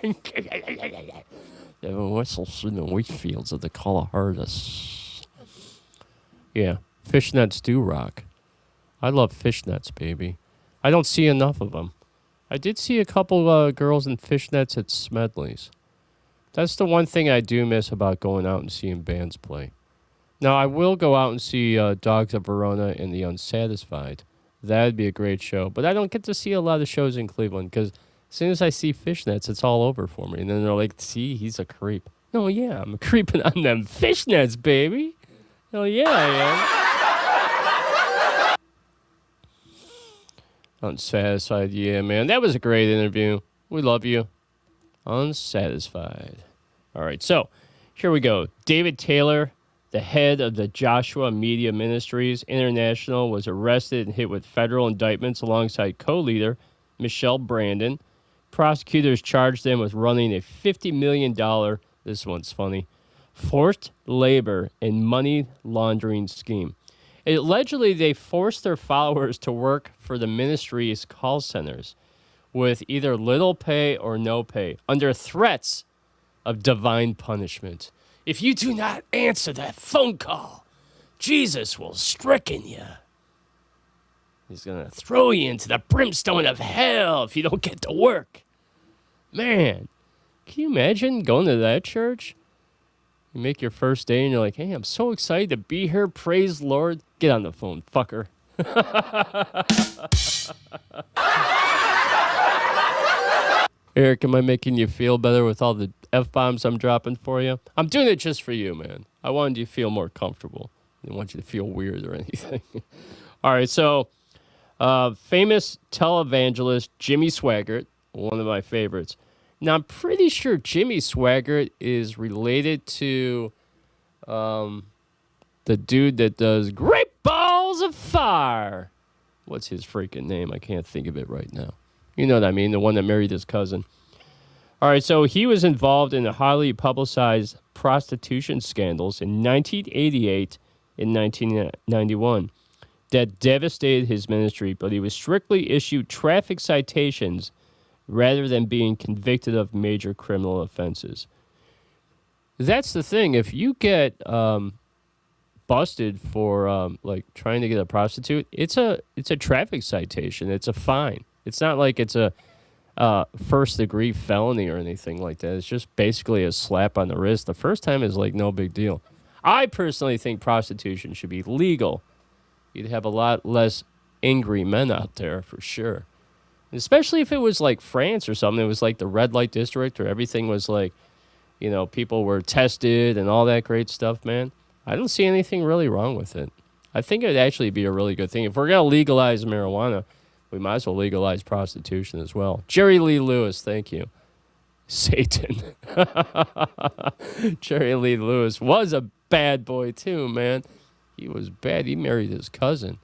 Speaker 4: Devin whistles in the wheat fields of the Colorados. Yeah, fishnets do rock. I love fishnets, baby. I don't see enough of them. I did see a couple girls in fishnets at Smedley's. That's the one thing I do miss about going out and seeing bands play. Now, I will go out and see Dogs of Verona and the Unsatisfied. That'd be a great show. But I don't get to see a lot of shows in Cleveland because as soon as I see fishnets, it's all over for me. And then they're like, see, he's a creep. No, yeah, I'm creeping on them fishnets, baby. Hell yeah, I am. Unsatisfied, yeah, man. That was a great interview. We love you. Unsatisfied. All right, so here we go. David Taylor, the head of the Joshua Media Ministries International, was arrested and hit with federal indictments alongside co-leader Michelle Brandon. Prosecutors charged them with running a $50 million, this one's funny, forced labor and money laundering scheme. Allegedly, they forced their followers to work for the ministry's call centers with either little pay or no pay, under threats of divine punishment. If you do not answer that phone call, Jesus will stricken you. He's going to throw you into the brimstone of hell if you don't get to work. Man, can you imagine going to that church? You make your first day and you're like, hey, I'm so excited to be here. Praise Lord. Get on the phone, fucker. Eric, am I making you feel better with all the F-bombs I'm dropping for you? I'm doing it just for you, man. I wanted you to feel more comfortable. I didn't want you to feel weird or anything. All right, so famous televangelist Jimmy Swaggart, one of my favorites. Now, I'm pretty sure Jimmy Swaggart is related to the dude that does Great Balls of Fire. What's his freaking name? I can't think of it right now. You know what I mean, the one that married his cousin. All right, so he was involved in the highly publicized prostitution scandals in 1988 and 1991 that devastated his ministry, but he was strictly issued traffic citations rather than being convicted of major criminal offenses. That's the thing. If you get busted for like trying to get a prostitute, it's a traffic citation. It's a fine. It's not like it's a first-degree felony or anything like that. It's just basically a slap on the wrist. The first time is like no big deal. I personally think prostitution should be legal. You'd have a lot less angry men out there for sure. Especially if it was like France or something. It was like the red light district or everything was like, you know, people were tested and all that great stuff, man. I don't see anything really wrong with it. I think it would actually be a really good thing. If we're going to legalize marijuana, we might as well legalize prostitution as well. Jerry Lee Lewis, thank you. Satan. Jerry Lee Lewis was a bad boy too, man. He was bad. He married his cousin.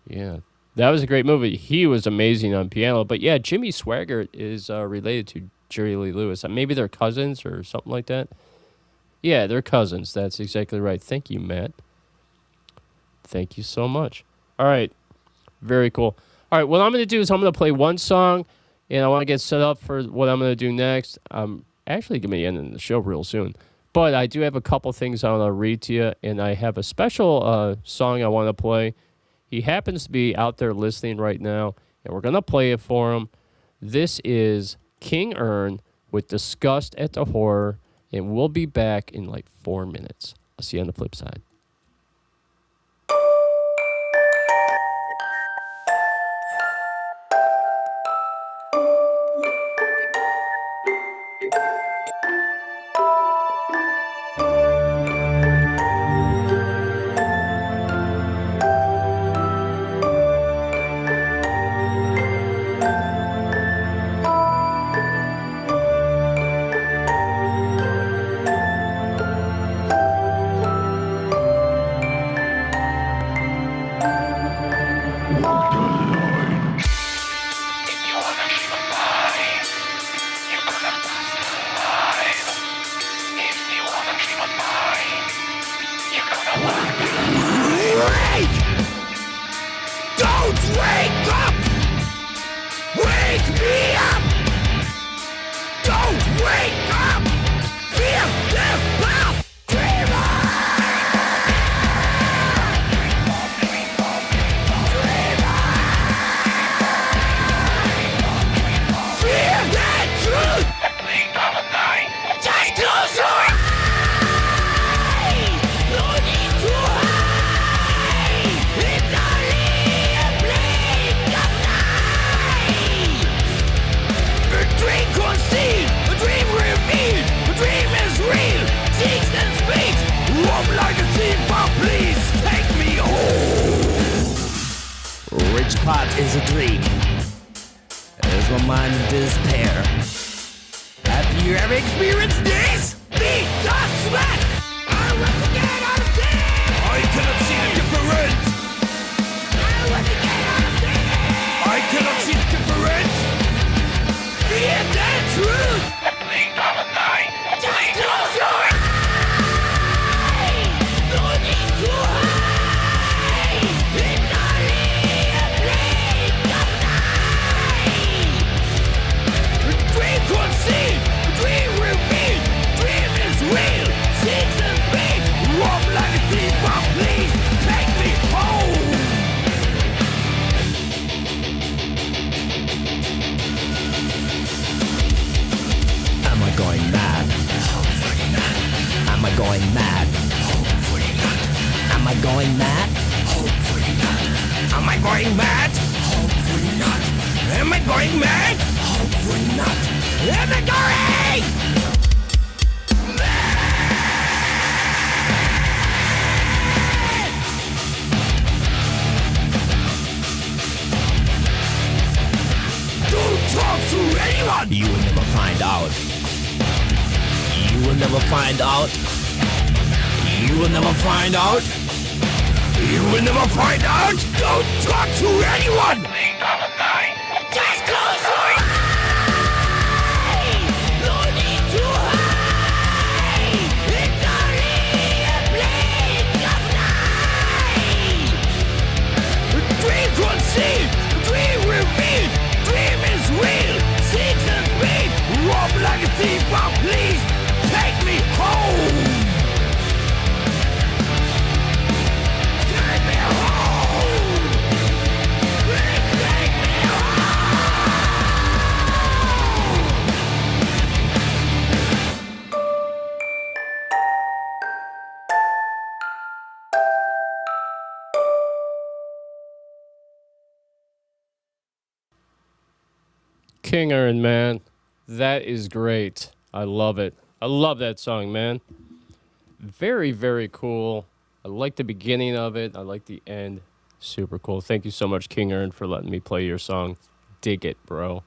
Speaker 4: Yeah, that was a great movie. He was amazing on piano. But yeah, Jimmy Swaggart is related to Jerry Lee Lewis. Maybe they're cousins or something like that. Yeah, they're cousins. That's exactly right. Thank you, Matt. Thank you so much. All right. Very cool. All right, what I'm going to do is I'm going to play one song, and I want to get set up for what I'm going to do next. I'm actually going to be ending the show real soon. But I do have a couple things I want to read to you, and I have a special song I want to play. He happens to be out there listening right now, and we're going to play it for him. This is King Ern with Disgust at the Horror, and we'll be back in like 4 minutes. I'll see you on the flip side. King Ern, man. That is great. I love it. I love that song, man. Very, very cool. I like the beginning of it. I like the end. Super cool. Thank you so much, King Ern, for letting me play your song. Dig it, bro.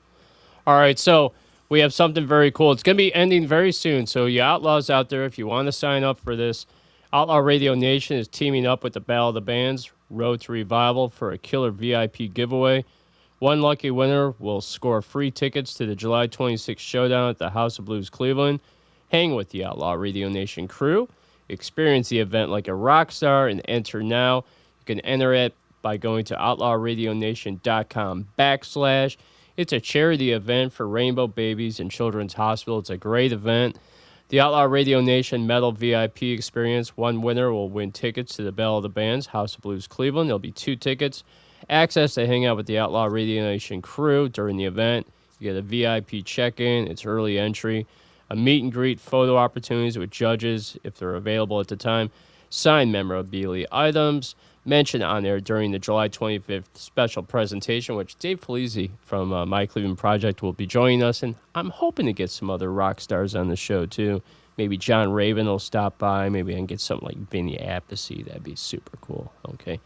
Speaker 4: All right, so we have something very cool. It's going to be ending very soon. So, you outlaws out there, if you want to sign up for this, Outlaw Radio Nation is teaming up with the Battle of the Bands, Road to Revival, for a killer VIP giveaway. One lucky winner will score free tickets to the July 26th showdown at the House of Blues Cleveland. Hang with the Outlaw Radio Nation crew. Experience the event like a rock star and enter now. You can enter it by going to outlawradionation.com/. It's a charity event for Rainbow Babies and Children's Hospital. It's a great event. The Outlaw Radio Nation Metal VIP experience. One winner will win tickets to the Battle of the Bands, House of Blues Cleveland. There'll be 2 tickets. Access to hang out with the Outlaw Radio Nation crew during the event. You get a VIP check-in. It's early entry. A meet and greet, photo opportunities with judges if they're available at the time. Signed memorabilia items. Mentioned on there during the July 25th special presentation, which Dave Felizi from My Cleveland Project will be joining us. And I'm hoping to get some other rock stars on the show, too. Maybe John Raven will stop by. Maybe I can get something like Vinny Appice. That'd be super cool. Okay.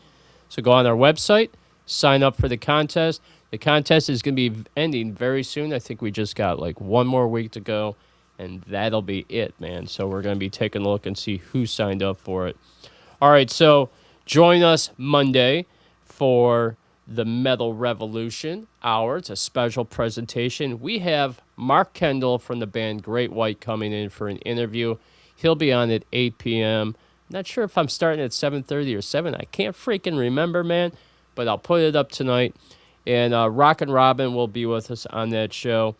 Speaker 4: So go on our website, sign up for the contest. The contest is going to be ending very soon. I think we just got like 1 more week to go, and that'll be it, man. So we're going to be taking a look and see who signed up for it. All right, so join us Monday for the Metal Revolution Hour. It's a special presentation. We have Mark Kendall from the band Great White coming in for an interview. He'll be on at 8 p.m. Not sure if I'm starting at 7:30 or 7. I can't freaking remember, man, but I'll put it up tonight. And Rockin' Robin will be with us on that show.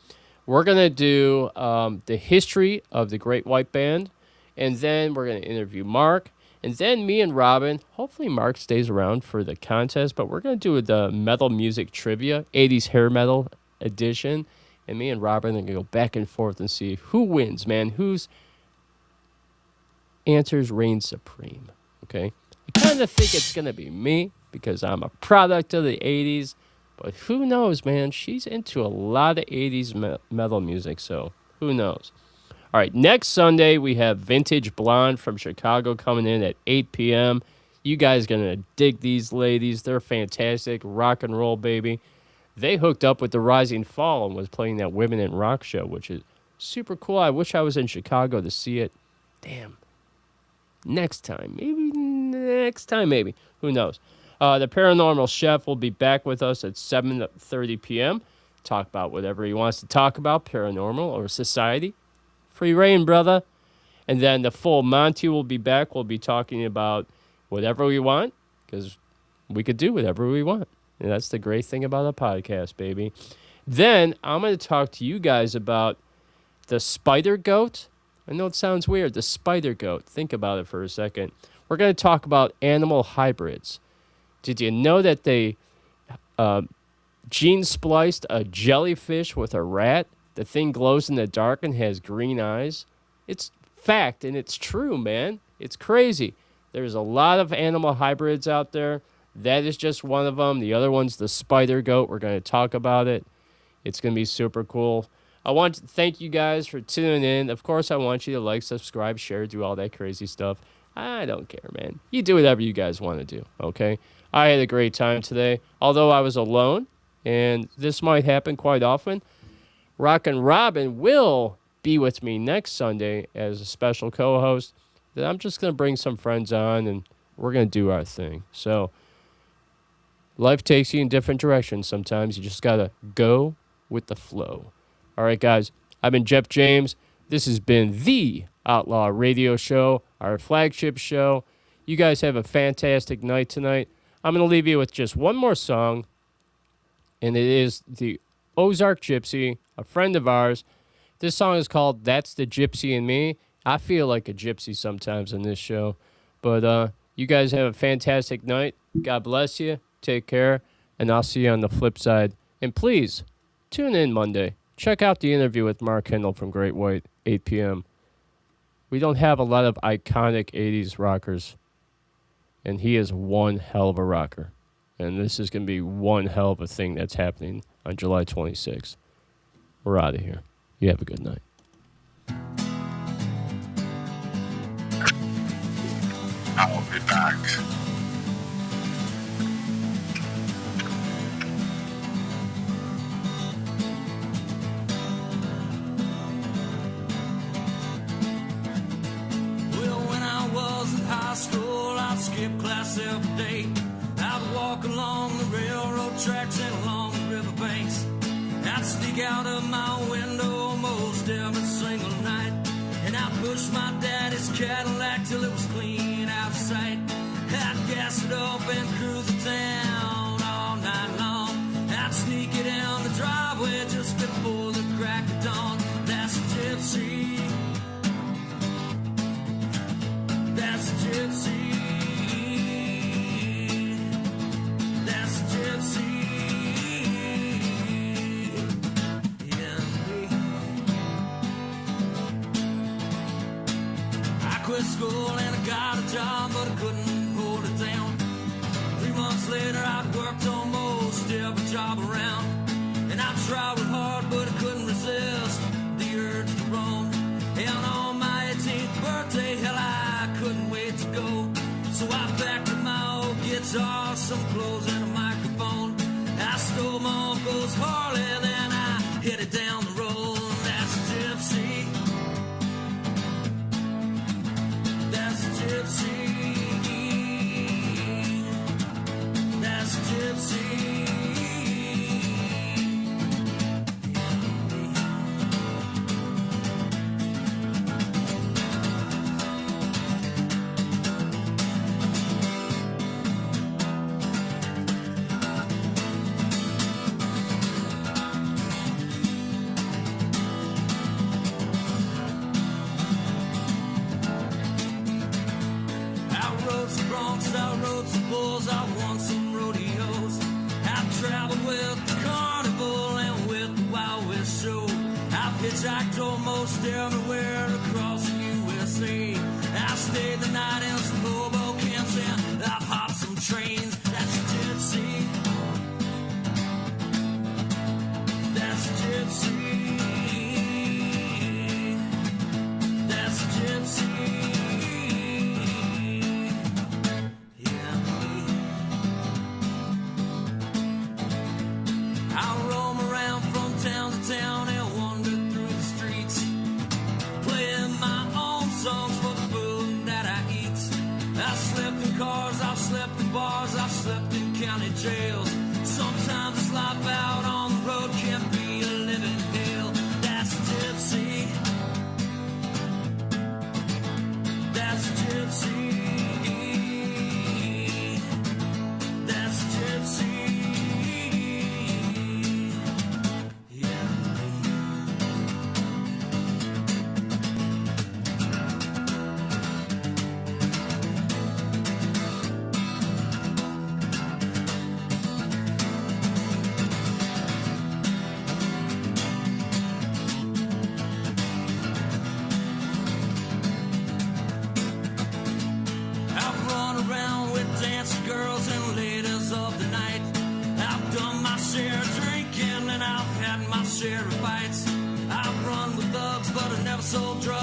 Speaker 4: We're going to do the history of the Great White Band, and then we're going to interview Mark. And then me and Robin, hopefully Mark stays around for the contest, but we're going to do the metal music trivia, 80s hair metal edition. And me and Robin are going to go back and forth and see who wins, man. Whose answers reign supreme, okay? I kind of think it's going to be me because I'm a product of the 80s. But who knows, man? She's into a lot of 80s metal music, so who knows? All right, next Sunday, we have Vintage Blonde from Chicago coming in at 8 p.m. You guys going to dig these ladies. They're fantastic. Rock and roll, baby. They hooked up with the Rising Fall and was playing that Women in Rock show, which is super cool. I wish I was in Chicago to see it. Damn. Next time. Maybe. Who knows? The Paranormal Chef will be back with us at 7:30 p.m. Talk about whatever he wants to talk about, paranormal or society. Free reign, brother. And then the full Monty will be back. We'll be talking about whatever we want because we could do whatever we want. And that's the great thing about a podcast, baby. Then I'm going to talk to you guys about the spider goat. I know it sounds weird, the spider goat. Think about it for a second. We're going to talk about animal hybrids. Did you know that they gene spliced a jellyfish with a rat? The thing glows in the dark and has green eyes. It's fact, and it's true, man. It's crazy. There's a lot of animal hybrids out there. That is just one of them. The other one's the spider goat. We're going to talk about it. It's going to be super cool. I want to thank you guys for tuning in. Of course, I want you to like, subscribe, share, do all that crazy stuff. I don't care, man. You do whatever you guys want to do, okay? I had a great time today, although I was alone, and this might happen quite often. Rockin' Robin will be with me next Sunday as a special co-host. Then I'm just going to bring some friends on, and we're going to do our thing. So life takes you in different directions sometimes. You just got to go with the flow. All right, guys, I've been Jeff James. This has been the Outlaw Radio Show, our flagship show. You guys have a fantastic night tonight. I'm going to leave you with just one more song, and it is the Ozark Gypsy, a friend of ours. This song is called That's the Gypsy in Me. I feel like a gypsy sometimes in this show. But you guys have a fantastic night. God bless you. Take care. And I'll see you on the flip side. And please, tune in Monday. Check out the interview with Mark Kendall from Great White, 8 p.m. We don't have a lot of iconic 80s rockers. And he is one hell of a rocker. And this is going to be one hell of a thing that's happening on July 26th. We're out of here. You have a good night.
Speaker 10: I'll be back.
Speaker 11: skip class every day. I'd walk along the railroad tracks and along the riverbanks. I'd sneak out of my window almost every single night, and I'd push my daddy's Cadillac till it was clean out of sight. I'd gas it up and cruise the town all night long. I'd sneak it down the driveway just before the crack of dawn. That's a gypsy. That's a gypsy. That's a gypsy. Quit school and I got a job, but I couldn't hold it down. 3 months later, I'd worked almost every job around, and I tried real hard, but I couldn't resist the urge to roam. And on my 18th birthday, hell, I couldn't wait to go. So I packed up my old guitar, some clothes, and a microphone. I stole my uncle's Harley, then I headed down the road. That's a gypsy. That's a gypsy. That's a gypsy. I rode some bulls, I won some rodeos. I traveled with the carnival and with the Wild West show. I hitchhiked almost everywhere across the USA. I stayed the night in some hobo camps and I've hopped some trains. That's a gypsy. That's a gypsy. That's a gypsy. Town and wandered through the streets, playing my own songs for the food that I eat. I slept in cars, I've slept in bars, I've slept in county jails. Sometimes this life out on the road can be a living hell. That's a gypsy. That's a gypsy. That's a gypsy. Girls and ladies of the night. I've done my share of drinking and I've had my share of fights. I've run with thugs, but I never sold drugs.